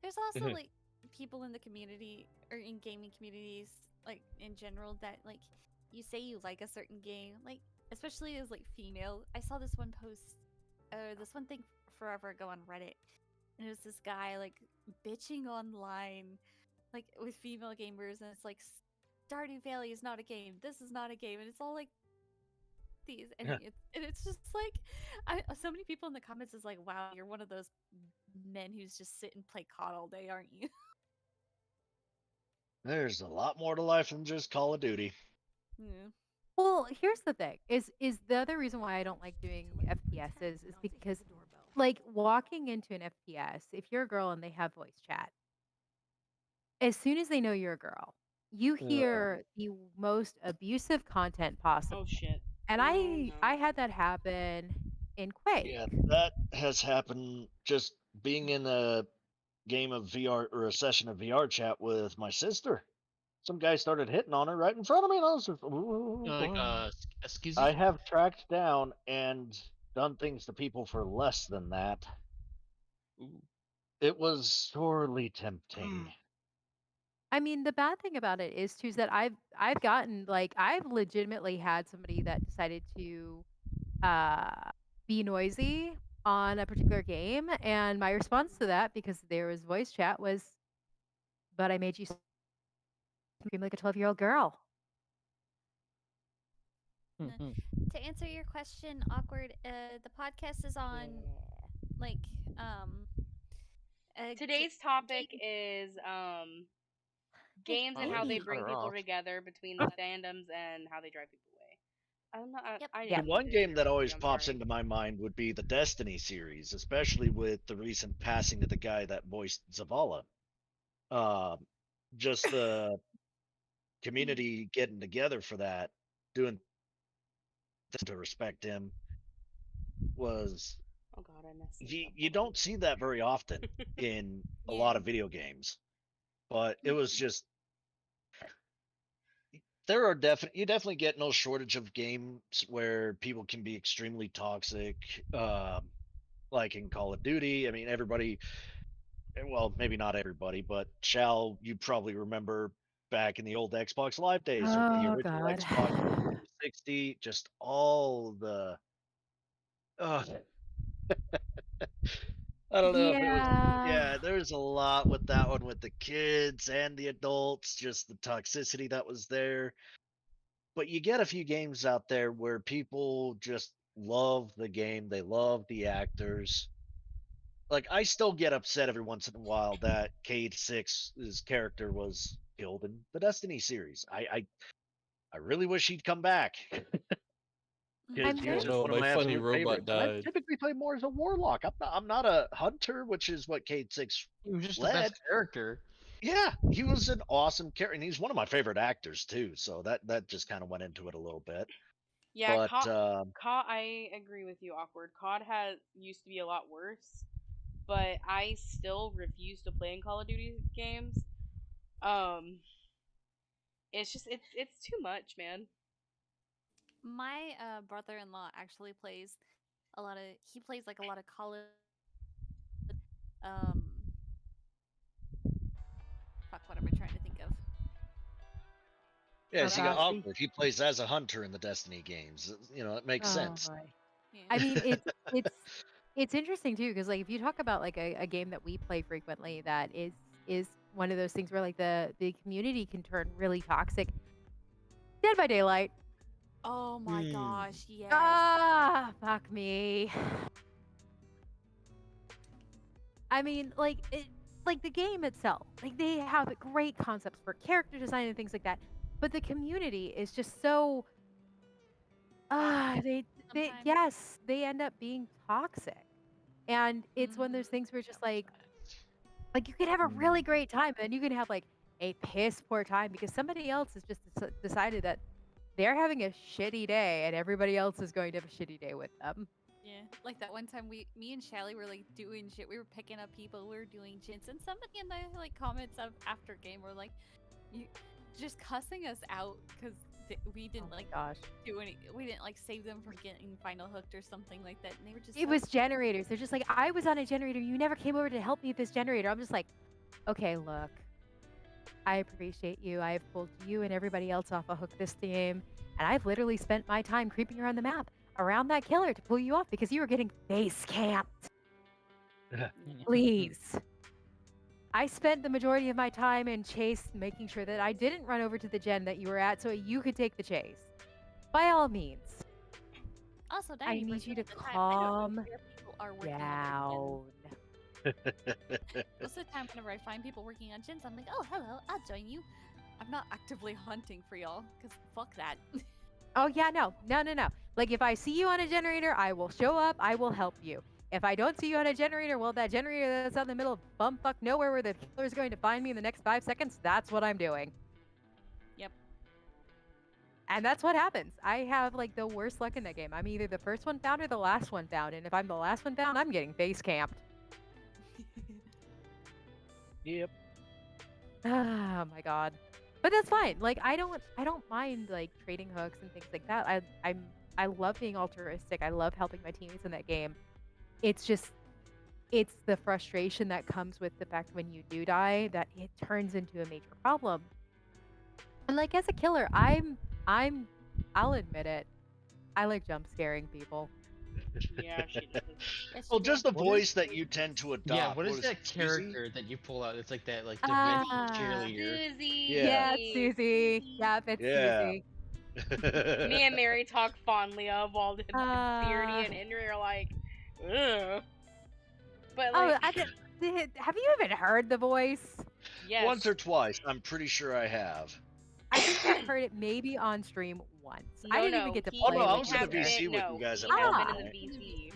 There's also Mhm. like people in the community or in gaming communities, like in general, that like you say you like a certain game, like especially as like female. I saw this one post, this one thing forever ago on Reddit, and it was this guy like bitching online, like with female gamers, and it's like Stardew Valley is not a game. This is not a game, and it's all like these, and Yeah. it's just like, so many people in the comments is like, wow, you're one of those men who's just sit and play COD all day, aren't you? There's a lot more to life than just Call of Duty. Yeah. Well, here's the thing: is the other reason why I don't like doing FPSs is because, like, walking into an FPS, if you're a girl and they have voice chat, as soon as they know you're a girl, you hear the most abusive content possible. Oh shit. And Oh, I no. had that happen in Quake. Yeah, that has happened just being in a game of VR or a session of VR chat with my sister. Some guy started hitting on her right in front of me, and I was just, Like a skizzy. I have tracked down and done things to people for less than that. Ooh. It was sorely tempting. I mean, the bad thing about it is too is that I've gotten like I've legitimately had somebody that decided to be noisy on a particular game, and my response to that because there was voice chat was, "But I made you scream like a 12-year-old girl." To answer your question, awkward, the podcast is on like Today's topic is games and how they Shut bring her people off. together between the fandoms and how they drive people away. I'm not. Yep. I Yeah. didn't The one do game that your always review, I'm pops sorry. into my mind would be the Destiny series, especially with the recent passing of the guy that voiced Zavala. Just the community getting together for that, doing things to respect him was Oh god, I messed this you up. don't see that very often in a lot of video games. But it was just there are you definitely get no shortage of games where people can be extremely toxic. Like in Call of Duty. I mean, everybody, well, maybe not everybody, but Shall, you probably remember back in the old Xbox Live days or the Oh original god. Xbox 360, just all the. Uh, I don't know if it was. Yeah. Yeah, there's a lot with that one with the kids and the adults, just the toxicity that was there. But you get a few games out there where people just love the game, they love the actors. Like I still get upset every once in a while that Cade Six's character was killed in the Destiny series. I really wish he'd come back because Mhm. I'm he Oh was very just no, one of my my funny absolute robot favorites. And I died. typically play more as a warlock. I'm not a hunter, which is what Cade Six He was just the led. best character. Yeah, he was an awesome character, and he's one of my favorite actors too. So that just kind of went into it a little bit. Yeah, But COD. I agree with you. Awkward. COD has used to be a lot worse, but I still refuse to play in Call of Duty games. Um, it's just it's too much, man. My brother-in-law actually plays a lot of. He plays like a lot of college. Um, fuck, what am I trying to think of? yeah, Oh so you got gosh. Um, Awkward. He plays as a hunter in the Destiny games. It makes Oh sense. boy. I yeah. mean, it's interesting too because like if you talk about like a game that we play frequently that is one of those things where like the community can turn really toxic. Dead by Daylight. Oh my Hmm. gosh, yes. Ah, fuck me. I mean, like the game itself, like they have great concepts for character design and things like that, but the community is just so Toxic they sometimes. yes, they end up being toxic, and it's one of those Mhm. things where it's just like you could have a really great time, and you can have like a piss poor time because somebody else has just decided that they're having a shitty day, and everybody else is going to have a shitty day with them. Yeah, like that one time me and Shelly were like doing shit. We were picking up people. We were doing chins, and somebody in the like comments of after game were like, "You just cussing us out because we Oh didn't my like gosh. do any. We didn't like save them from getting final hooked or something like that." And they were just It so was generators. They're just like, I was on a generator. You never came over to help me with this generator. I'm just like, okay, look, I appreciate you. I have pulled you and everybody else off a hook this game. And I've literally spent my time creeping around the map around that killer to pull you off because you were getting face camped. Please. I spent the majority of my time in chase making sure that I didn't run over to the gen that you were at so you could take the chase. By all means, also I 90% need you to of the time I don't know calm where people are working on their down. gens. Most of the time, whenever I find people working on gens, I'm like, "Oh, hello, I'll join you." I'm not actively hunting for y'all because fuck that. Oh yeah, no. Like if I see you on a generator, I will show up, I will help you. If I don't see you on a generator, well, that generator that's out in the middle of bumfuck nowhere where the killer's going to find me in the next 5 seconds, that's what I'm doing. Yep. And that's what happens. I have like the worst luck in that game. I'm either the first one found or the last one found. And if I'm the last one found, I'm getting face camped. Yep. Oh my god. But that's fine. Like I don't mind like trading hooks and things like that. I love being altruistic. I love helping my teammates in that game. It's just it's the frustration that comes with the fact when you do die that it turns into a major problem. And like as a killer, I'll admit it. I like jump scaring people. Yeah, she does. Yes, Well, you just do. the What is- voice that you tend to adopt. Yeah, what is it, that Susie? character that you pull out? It's like that, like demented Ah, cheerleader. Susie. Yeah. it's Susie. Yep, it's Yeah. Susie. Me and Mary talk fondly of while Beardy Uh, and Henry are like, ugh. But oh, like, have you even heard the voice? yes. Once or twice, I'm pretty sure I have. I think you've heard it maybe on stream once. I No, didn't no, even get to he, Oh play no, I he was with in the you has there. VC been, with no, you guys at he has one been in point. the VC.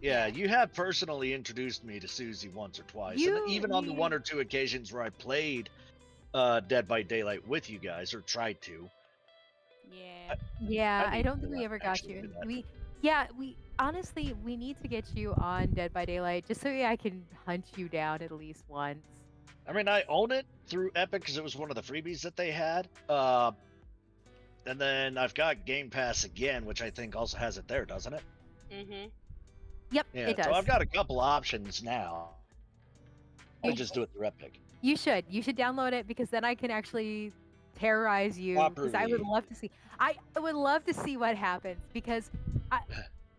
Yeah, Yeah. you have personally introduced me to Susie once or twice, and even on the one or two occasions where I played Dead by Daylight with you guys, or tried to. Yeah. Yeah, I need don't to think we ever got actually you. do that. We honestly we need to get you on Dead by Daylight just so I can hunt you down at least once. I mean, I own it through Epic because it was one of the freebies that they had. And then I've got Game Pass again, which I think also has it there, doesn't it? Mm-hmm. Yep, Yeah, it does. so I've got a couple options now. I You- just do it through Epic. You should. You should download it because then I can actually terrorize you. Because I would Properly. love to see. I would love to see what happens because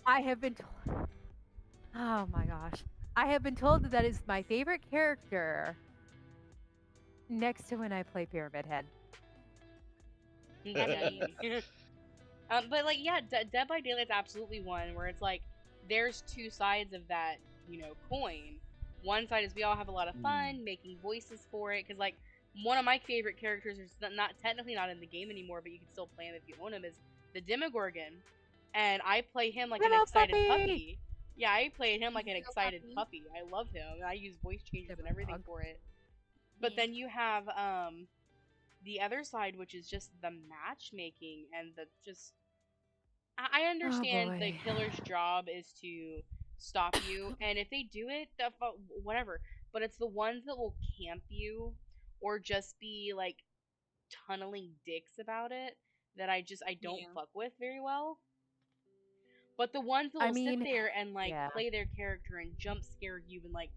I have been told. Oh my gosh. I have been told that that is my favorite character next to when I play Pyramid Head. But like, yeah, Dead by Daylight's absolutely one where it's like there's two sides of that, coin. One side is we all have a lot of fun making voices for it, because like one of my favorite characters is not technically not in the game anymore, but you can still play him if you own him, is the Demogorgon, and I play him like an Little excited puppy! puppy. Yeah, I played him like an Little excited puppy. puppy. I love him, and I use voice changers and Demogorgon. everything for it. But Yeah. then you have the other side, which is just the matchmaking and the just. I understand the boy. killer's job is to stop you, and if they do it, whatever. But it's the ones that will camp you or just be like tunneling dicks about it that I don't Yeah. fuck with very well. But the ones that I will sit mean, there and like yeah. play their character and jump scare you and like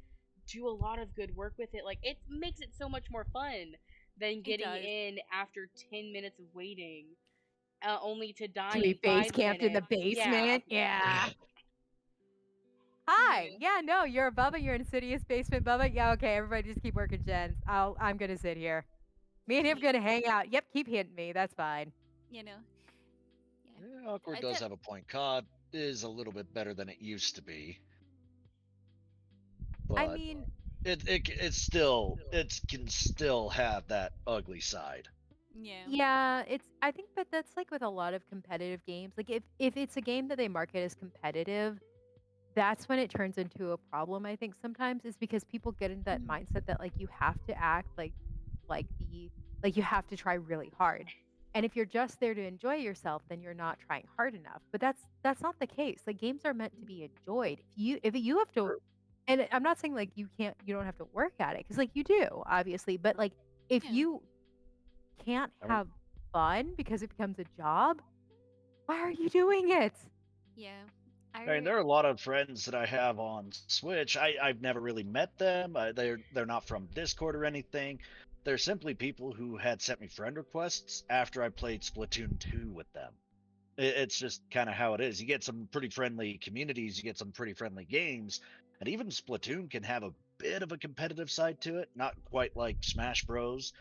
do a lot of good work with it, like it makes it so much more fun than getting does. in after 10 minutes of waiting, only to die To be in base 5 camped in the minutes. Yeah. basement? Yeah. Hi. Yeah, no, you're a Bubba. You're in Insidious Basement, Bubba. Yeah, okay, everybody just keep working gens. I'm gonna sit here. Me and him gonna hang out. Yep, keep hitting me. That's fine. Yeah. Yeah, Awkward I does thought- have a point. COD is a little bit better than it used to be, but I mean, it can still have that ugly side. Yeah. yeah, I think but that's like with a lot of competitive games. Like if it's a game that they market as competitive, that's when it turns into a problem, I think sometimes, is because people get into that mindset that like you have to act like you have to try really hard. And if you're just there to enjoy yourself, then you're not trying hard enough. But that's not the case. Like games are meant to be enjoyed. If you have to, and I'm not saying like you don't have to work at it, because like you do, obviously, but like if Yeah. you can't I mean- have fun because it becomes a job, why are you doing it? Yeah. I mean, there are a lot of friends that I have on Switch. I've never really met them. They're not from Discord or anything. They're simply people who had sent me friend requests after I played Splatoon 2 with them. It's just kind of how it is. You get some pretty friendly communities, you get some pretty friendly games, and even Splatoon can have a bit of a competitive side to it. Not quite like Smash Bros.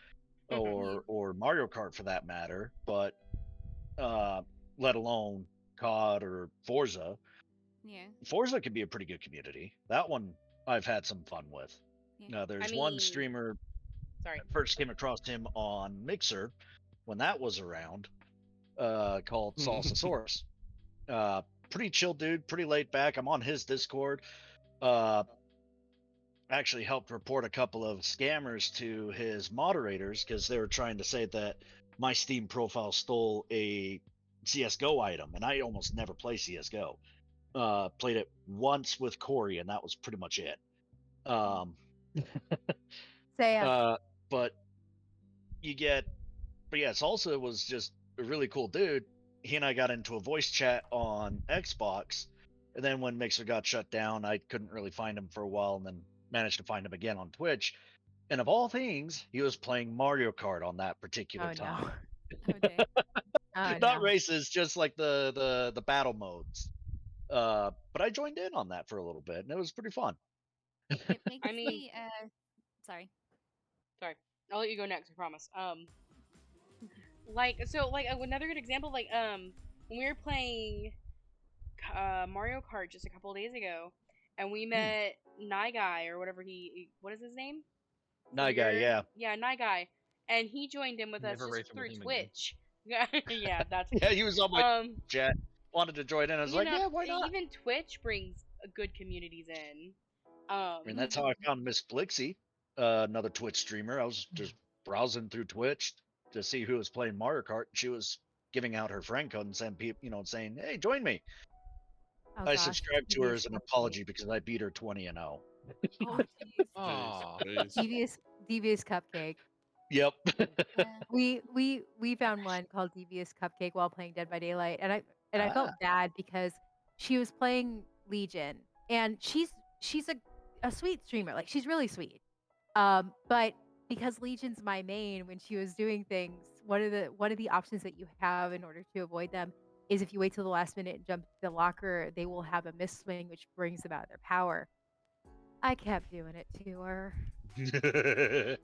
or Mario Kart for that matter, but let alone COD or Forza. Yeah. Forza can be a pretty good community. That one I've had some fun with. Yeah. There's I one mean- streamer. Sorry. I first came across him on Mixer when that was around, called Salsasaurus. Pretty chill dude, pretty laid back. I'm on his Discord. Actually helped report a couple of scammers to his moderators because they were trying to say that my Steam profile stole a CS:GO item, and I almost never play CS:GO. Played it once with Corey, and that was pretty much it. Sam. But you get, but yeah, Salsa was just a really cool dude. He and I got into a voice chat on Xbox, and then when Mixer got shut down, I couldn't really find him for a while, and then managed to find him again on Twitch. And of all things, he was playing Mario Kart on that particular Oh time. no. Oh, dang. Oh Not no. races, just like the battle modes. But I joined in on that for a little bit, and it was pretty fun. It makes I mean- me sorry. Sorry, I'll let you go next. I promise. Another good example, when we were playing Mario Kart just a couple of days ago, and we met Guy or whatever what is his name? Guy, yeah. Yeah, Guy, and he joined in with us Never race just with through him again. Twitch. Yeah, that's Yeah, he was on my um. chat. Wanted to join in. I was like, yeah, why not? Even Twitch brings good communities in. I mean, that's how I found Miss Blixie, another Twitch streamer. I was just browsing through Twitch to see who was playing Mario Kart. She was giving out her friend code and send people, saying, "Hey, join me." Oh, I gosh. subscribed to her Devious as an cupcake. apology because I beat her 20-0. Oh, jeez. Aw. Devious cupcake. Yep. Yeah. We found one called Devious Cupcake while playing Dead by Daylight, and I felt bad because she was playing Legion, and she's a sweet streamer, like she's really sweet. But because Legion's my main, when she was doing things, one of the options that you have in order to avoid them is if you wait till the last minute and jump to the locker, they will have a miss swing, which brings them out of their power. I kept doing it to her. Yeah.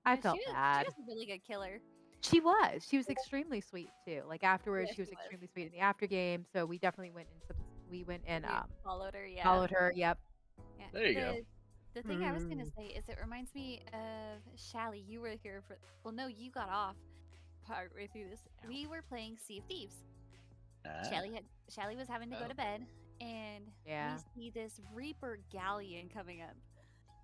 I Yeah, felt she bad. was a really good killer. She was. She was extremely sweet too. Like afterwards, Yeah, she was she was. extremely sweet in the after game. So we definitely went and we went and We followed her, yeah. followed her. Yep. Yeah. There you go. The thing I was gonna say is it reminds me of Shally. You were here for well, no, you got off partway through this. We were playing Sea of Thieves. Ah. Shally was having to go to bed, and Yeah. we see this Reaper galleon coming up,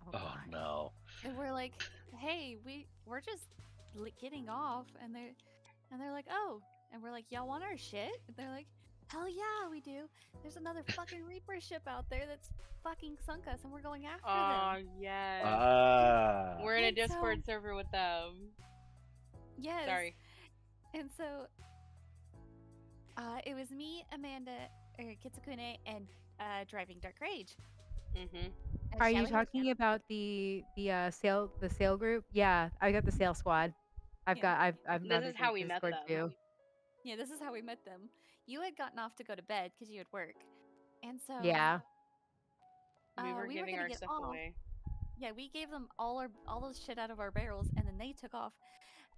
Oh God. no. and we're like, "Hey, we're just getting off," and they're like, "Oh," and we're like, "Y'all want our shit?" And they're like, "Hell yeah, we do. There's another fucking Reaper ship out there that's fucking sunk us, and we're going after Oh them." yes. Ah. We're in a And so- Discord server with them. Yes. Sorry. And so, it was me, Amanda, Kitsukune, and driving Dark Rage. Mm-hmm. And Are you Shally was talking about the sail group? Yeah, I got the sail squad. I've Yeah. I've This mounted is how the we met Discord them. too. Yeah, this is how we met them. You had gotten off to go to bed because you had work, and so Yeah. We were we giving gonna our get stuff off. away. Yeah, we gave them all those shit out of our barrels, and then they took off.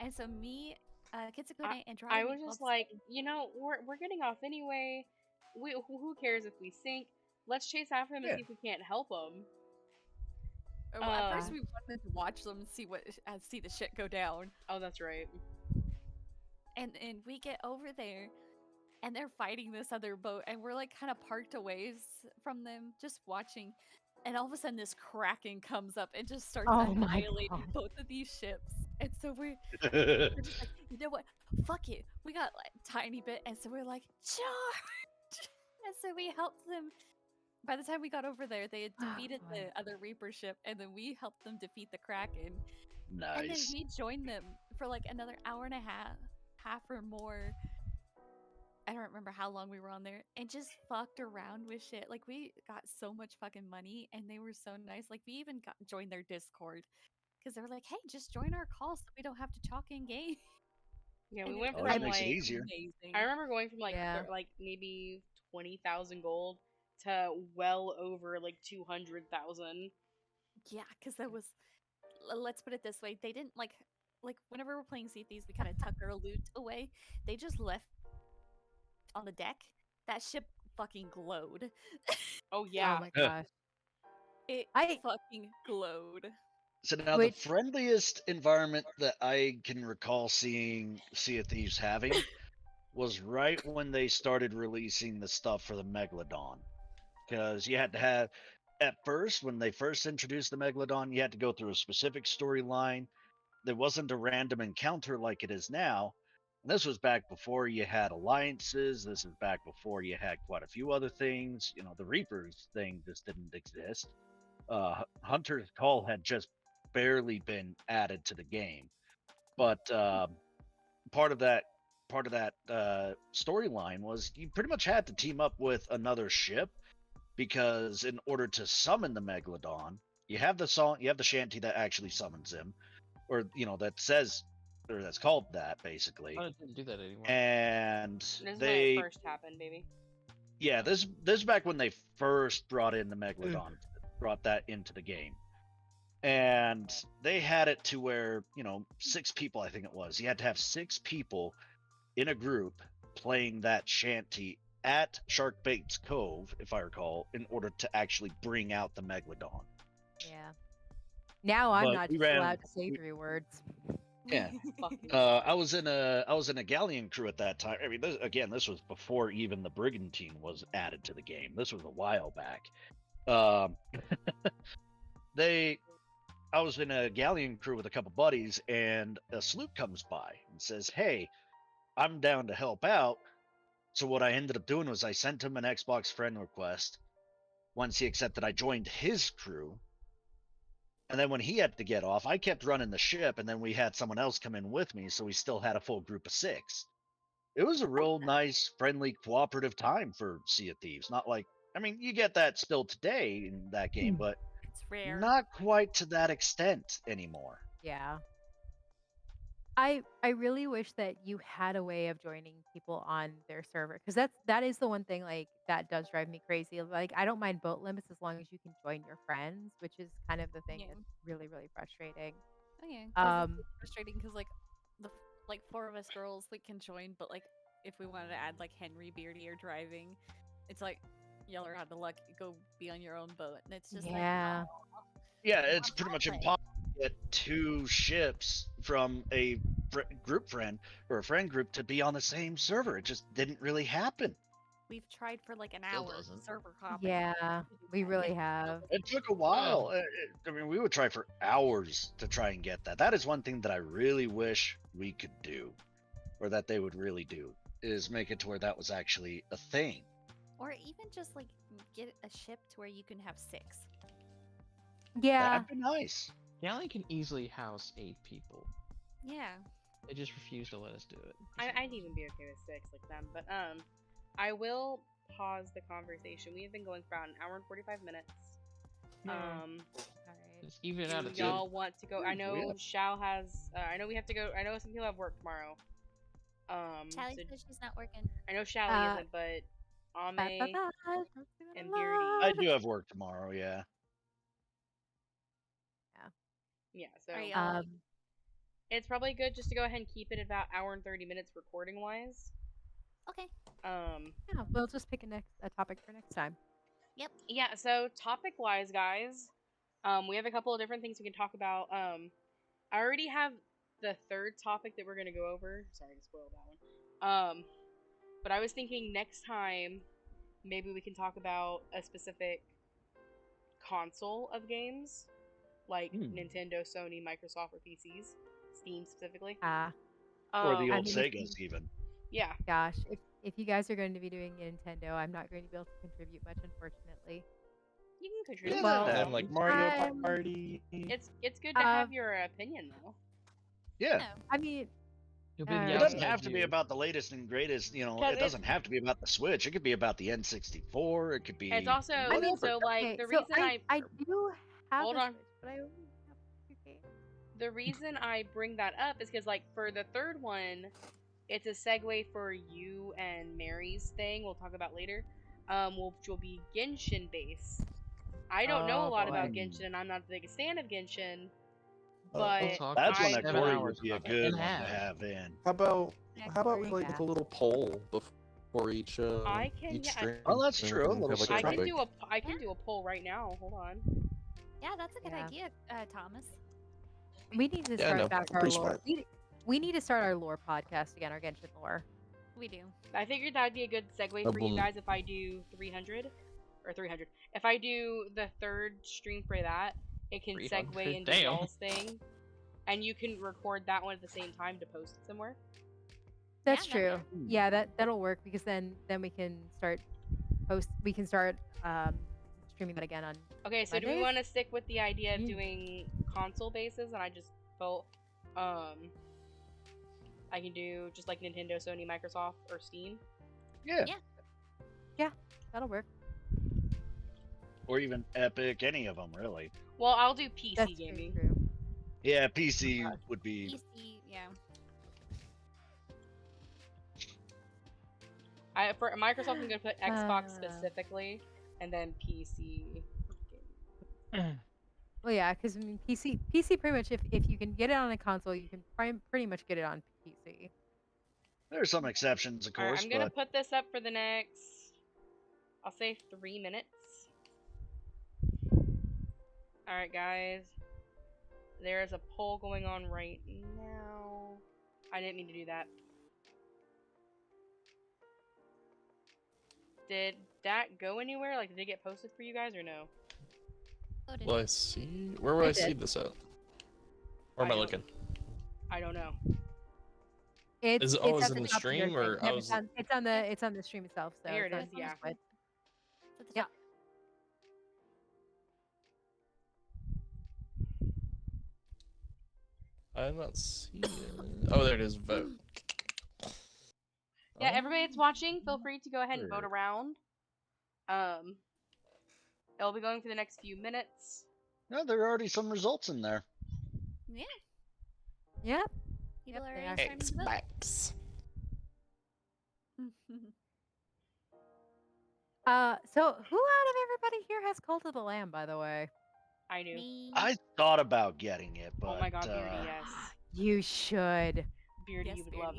And so me, Kitsukune, and I driving was just all like, said, you know, we're getting off anyway. Who cares if we sink? Let's chase after them and Yeah. see if we can't help them. well, at first Um, we wanted to watch them and see the shit go down. Oh, that's right. And we get over there, and they're fighting this other boat, and we're like kind of parked away from them, just watching. And all of a sudden, this kraken comes up and just starts Oh my annihilating God. both of these ships. And so we're just like, you know what? Fuck it. We got like tiny bit, and so we're like, charge! And so we helped them. By the time we got over there, they had Oh, defeated boy. the other Reaper ship, and then we helped them defeat the kraken. And then Nice. we joined them for like another hour and a half or more. I don't remember how long we were on there, and just fucked around with shit. Like we got so much fucking money, and they were so nice. Like we even got joined their Discord because they were like, "Hey, just join our call so we don't have to talk in game." Yeah, we And went Oh, from that makes it like easier. amazing. I remember going from like Yeah. like maybe 20,000 gold to well over like 200,000. Yeah, because that was. Let's put it this way: they didn't like whenever we're playing Sea Thieves, we kind of tuck our loot away. They just left on the deck. That ship fucking glowed. Oh Oh yeah. my gosh. It I- fucking glowed. So now Which- the friendliest environment that I can recall seeing Sea of Thieves having was right when they started releasing the stuff for the Megalodon. Because you had to have, at first, when they first introduced the Megalodon, you had to go through a specific storyline. There wasn't a random encounter like it is now. And this was back before you had alliances. This is back before you had quite a few other things. You know, the Reapers thing just didn't exist. Hunter's Call had just barely been added to the game, but part of that storyline was you pretty much had to team up with another ship because in order to summon the Megalodon, you have the shanty that actually summons him, or that says, or that's called that basically. Oh, it didn't do that anymore. And This is when they it first happened, baby. yeah, this is back when they first brought in the Megalodon, brought that into the game. And they had it to where, 6 people, I think it was. You had to have 6 people in a group playing that shanty at Sharkbait's Cove, if I recall, in order to actually bring out the Megalodon. Yeah. Now I'm But not we just ran- allowed to say 3 words. Yeah. Fucking I was in a galleon crew at that time. I mean, this was before even the brigantine was added to the game. This was a while back. I was in a galleon crew with a couple buddies, and a sloop comes by and says, "Hey, I'm down to help out." So what I ended up doing was I sent him an Xbox friend request. Once he accepted, I joined his crew. And then when he had to get off, I kept running the ship, and then we had someone else come in with me, so we still had a full group of 6. It was a real nice, friendly, cooperative time for Sea of Thieves. Not like, I mean, you get that still today in that game, but It's rare. not quite to that extent anymore. Yeah. I really wish that you had a way of joining people on their server because that is the one thing like that does drive me crazy. Like I don't mind boat limits as long as you can join your friends, which is kind of the thing Yeah. that's really really frustrating. Oh yeah, because Um, it's frustrating because like like four of us girls like can join, but like if we wanted to add like Henry Beardy or driving, it's like y'all are out of luck. Go be on your own boat, and it's just like yeah, Yeah, come it's on, pretty much play. impossible to get two ships from a group friend or a friend group to be on the same server. It just didn't really happen. We've tried for like an Still hour doesn't. server hopping. yeah, we really have. It took a while. I mean, we would try for hours to try and get that. That is one thing that I really wish we could do, or that they would really do, is make it to where that was actually a thing. Or even just like get a ship to where you can have 6. Yeah, That'd be nice. Galley can easily house 8 people. Yeah. They just refuse to let us do it. I'd even be okay with 6 like them, but I will pause the conversation. We have been going for about an hour and 45 minutes. all Um, right. Just even it out do of 2. y'all want to go? I know Yeah. Shao has. I know we have to go. I know some people have work tomorrow. Tally So says she's not working. I know Shao isn't, but Ame Don't say that and a Beardy. I lot. do have work tomorrow, yeah. Yeah, so Are y'all? it's probably good just to go ahead and keep it about hour and 30 minutes recording wise. Okay. Yeah, we'll just pick a topic for next time. Yeah, so topic wise, guys, we have a couple of different things we can talk about. I already have the third topic that we're gonna go over. Sorry to spoil that one. But I was thinking next time maybe we can talk about a specific console of games, like Nintendo, Sony, Microsoft, or PCs, Steam specifically. Or the I old mean, if Segas, even. Yeah. gosh, if you guys are going to be doing Nintendo, I'm not going to be able to contribute much, unfortunately. You can contribute. Yeah, Well, that And like Mario I'm- Party. It's good to have your opinion though. Yeah. I mean, You'll be the Alright. It doesn't outside have to be view. about the latest and greatest, you know, 'Cause it doesn't have to be about the Switch. It could be about the N64. It could be It's also whatever. so like okay, the so reason I do have Hold a on. Switch, but I only have 2 games. the reason I bring that up is because like for the third one, it's a segue for you and Mary's thing we'll talk about later. Which will be Genshin based. I don't know a Oh, lot boy. about Genshin, and I'm not the biggest fan of Genshin. Oh, But We'll talk That's for one I that 7 Corey hours would be a about it. good And one to half. have in. How about Corey, like yeah. a little poll before each I can- each yeah, stream? Oh, that's and true, a have, little like, I survey. can topic? do a poll right now. Hold on. Yeah, that's a good Yeah. idea, Thomas. We need to Yeah, I know. start back our Pretty lore. smart. We need to start our lore podcast again, our Genshin lore. We do. I figured that'd be a good segue for you guys if I do 300 or 300. If I do the third stream for that, it can 300, segue into damn. y'all's thing, and you can record that one at the same time to post it somewhere. That's Yeah, true. that'd Yeah, that'll work because then we can start streaming that again on. Okay, so do we Mondays? want to stick with the idea of Mm. doing console bases? And I just felt, I can do just like Nintendo, Sony, Microsoft, or Steam. Yeah. That'll work. Or even Epic, any of them, really. Well, I'll do PC That's gaming. very true. Yeah, PC would be. PC, yeah. For Microsoft, I'm gonna put Xbox Uh. specifically, and then PC. Well, yeah, because I mean, PC pretty much if you can get it on a console, you can pretty much get it on PC. There's some exceptions, of All right, course, I'm gonna but put this up for the next, I'll say 3 minutes. All right, guys. There is a poll going on right now. I didn't mean to do that. Did that go anywhere? Like, did it get posted for you guys or no? Voted. Will I see? Where would I I see did. this at? Where am I I don't- looking? I don't know. It's it- oh, it's is at it in the the top of your stream, thing. or Yep, I it's was- on it's on the stream itself. So Here it's it on is, yeah. Discord. It's at the Yep. top. I'm not seeing. Oh, there it is. Vote. Yeah, everybody that's watching, feel free to go ahead and vote Sure. around. It'll be going for the next few minutes. no, there are already some results in there. Yeah. Yeah. People Yep, are they already are. starting to vote. Xbox. So who out of everybody here has Cult of the Lamb, by the way? I do. Me. I thought about getting it, but Oh my god, Beardy, yes. You should. Beardy, Yes, you would love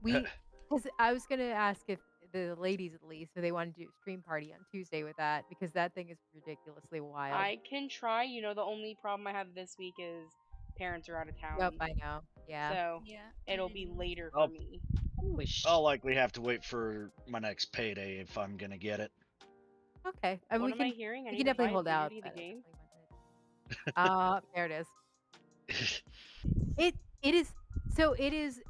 Beardy. it. Because I was gonna ask if the ladies at least, if they want to do a stream party on Tuesday with that, because that thing is ridiculously wild. I can try. You know, the only problem I have this week is parents are out of town. Yep, I know. Yeah. So Yeah. it'll be later Oh. for me. Holy I'll likely have to wait for my next payday if I'm gonna get it. Okay. What we am can I hearing? I we need can to buy definitely hold out. Beardy the but I game. definitely want it. There it is. It is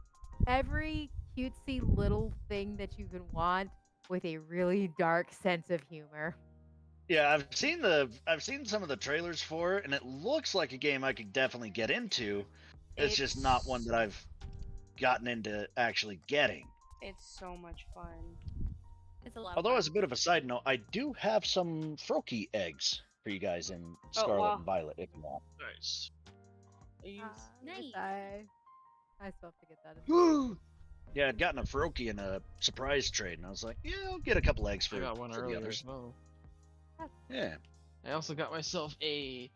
every cutesy little thing that you can want with a really dark sense of humor. Yeah, I've seen some of the trailers for it, and it looks like a game I could definitely get into. It's just not one that I've gotten into actually getting. It's so much fun. It's a lot. Although, of as a bit of a side note, I do have some Froakie eggs for you guys in Scarlet wow. and Violet if you want. Nice. Nice. I still have to get that. In. Yeah, I'd gotten a Froakie in a surprise trade, and I was like, yeah, I'll get a couple eggs for, I got one for the earlier others. as well. Yeah. I also got myself a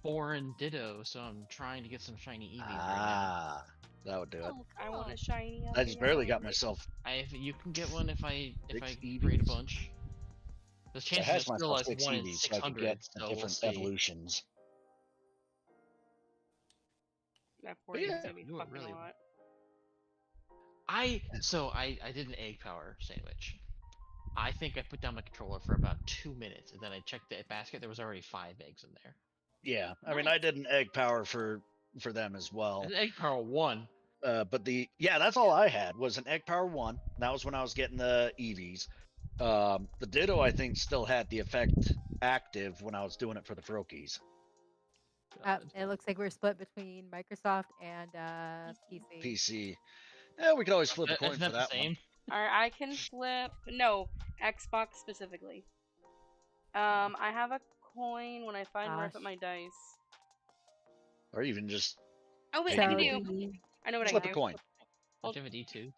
foreign Ditto, so I'm trying to get some shiny Eevees right Ah, that would do it. Oh, I cool. want a shiny. I just barely got myself. now. You can get one if I Six create a Eevees? bunch. The I chances had are still myself like 6 1 in Eevees so I could 600, get so we'll different see. evolutions. That But yeah, 40 is gonna be you were fucking really- a lot. I did an egg power sandwich. I think I put down my controller for about 2 minutes, and then I checked the basket. There was already 5 eggs in there. Yeah, I mean, I did an egg power for them as well. An egg power 1. But that's all I had was an egg power 1. That was when I was getting the Eevees. The Ditto I think still had the effect active when I was doing it for the Froakies. It looks like we're split between Microsoft and PC. PC. Yeah, we could always flip a coin Isn't for that that the same? Alright, I can flip. No, Xbox specifically. I have a coin when I find where I put Gosh. my dice. one. Or even just Oh wait, So I can do. I know what I flip can a do. coin. Don't you have a D2?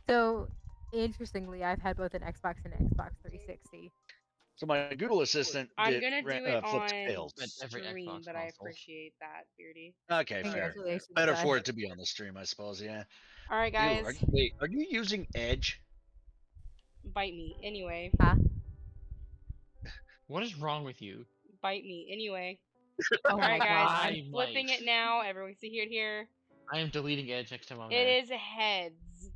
So interestingly, I've had both an Xbox and an Xbox 360. So my Google Assistant I'm gonna do it flipped on scales. Every stream, Xbox but I console. appreciate that, Beardy. Okay, fair. Congratulations, Better guys. for it to be on the stream, I suppose. Yeah. Alright, Ew, guys, are you using Edge? bite me anyway. What is wrong with you? Bite me anyway. Oh my Alright, guys, god. I'm flipping it now. Everyone see it here. I am deleting Edge next time I'm It there. is heads.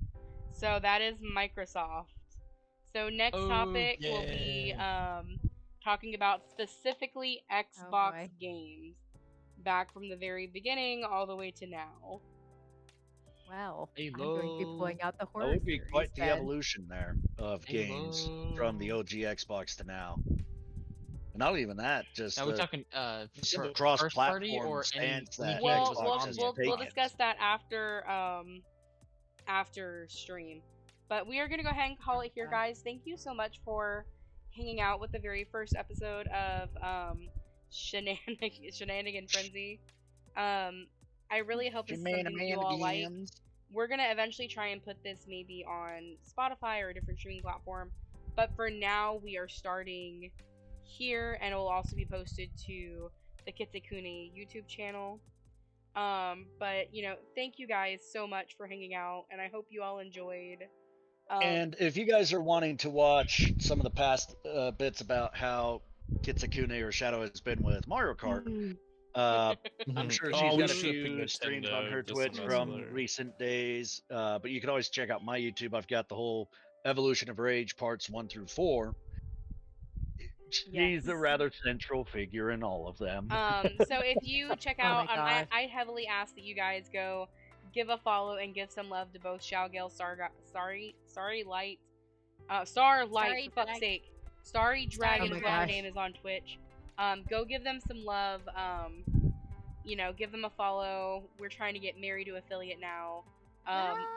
So that is Microsoft. So next topic will be talking about specifically Xbox boy. games. Back from the very beginning all the way to now. Well, Hey, I'm going to be pulling out the That horror would be series quite the then. evolution there of games from the OG Xbox to now. And not even that, just Now the we're talking simple first party cross-platform or stance any that We'll Xbox has we'll taken. discuss that after stream. But we are gonna go ahead and call it here, guys. Thank you so much for hanging out with the very first episode of Shenanigan Frenzy. I really hope this is something that you all like. We're gonna eventually try and put this maybe on Spotify or a different streaming platform. But for now, we are starting here, and it will also be posted to the Kitsukune YouTube channel. But you know, thank you guys so much for hanging out, and I hope you all enjoyed. And if you guys are wanting to watch some of the past bits about how Kitsukune or Shadow has been with Mario Kart, I'm sure she's got a few streams on her Twitch from recent days. But you can always check out my YouTube. I've got the whole Evolution of Rage parts 1 through 4. She's a rather central figure in all of them. So if you check Oh out, my gosh. I heavily ask that you guys go give a follow and give some love to both Xiaogale, Starlight, Starry for fuck's Drag- sake. Starry Dragon Oh my is what her gosh. name is on Twitch. Go give them some love. You know, give them a follow. We're trying to get married to affiliate now.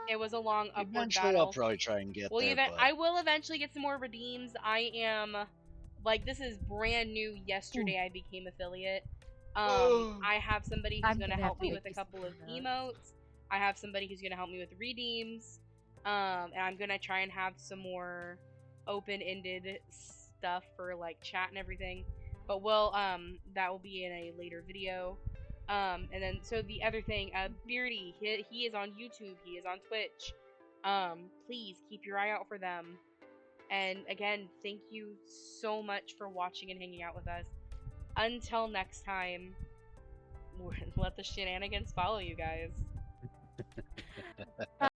It was a long upward Eventually, battle. I'll probably try and get Well, there. But... I will eventually get some more redeems. I am, like, this is brand new. Yesterday, I became affiliate. I have somebody who's I'm going to gonna have help to me make with a you some couple of donuts. emotes. I have somebody who's going to help me with redeems. And I'm going to try and have some more open-ended stuff for like chat and everything. But that will be in a later video. And then, so the other thing, Beardy, he is on YouTube, he is on Twitch. Please keep your eye out for them. And again, thank you so much for watching and hanging out with us. Until next time, let the shenanigans follow you guys.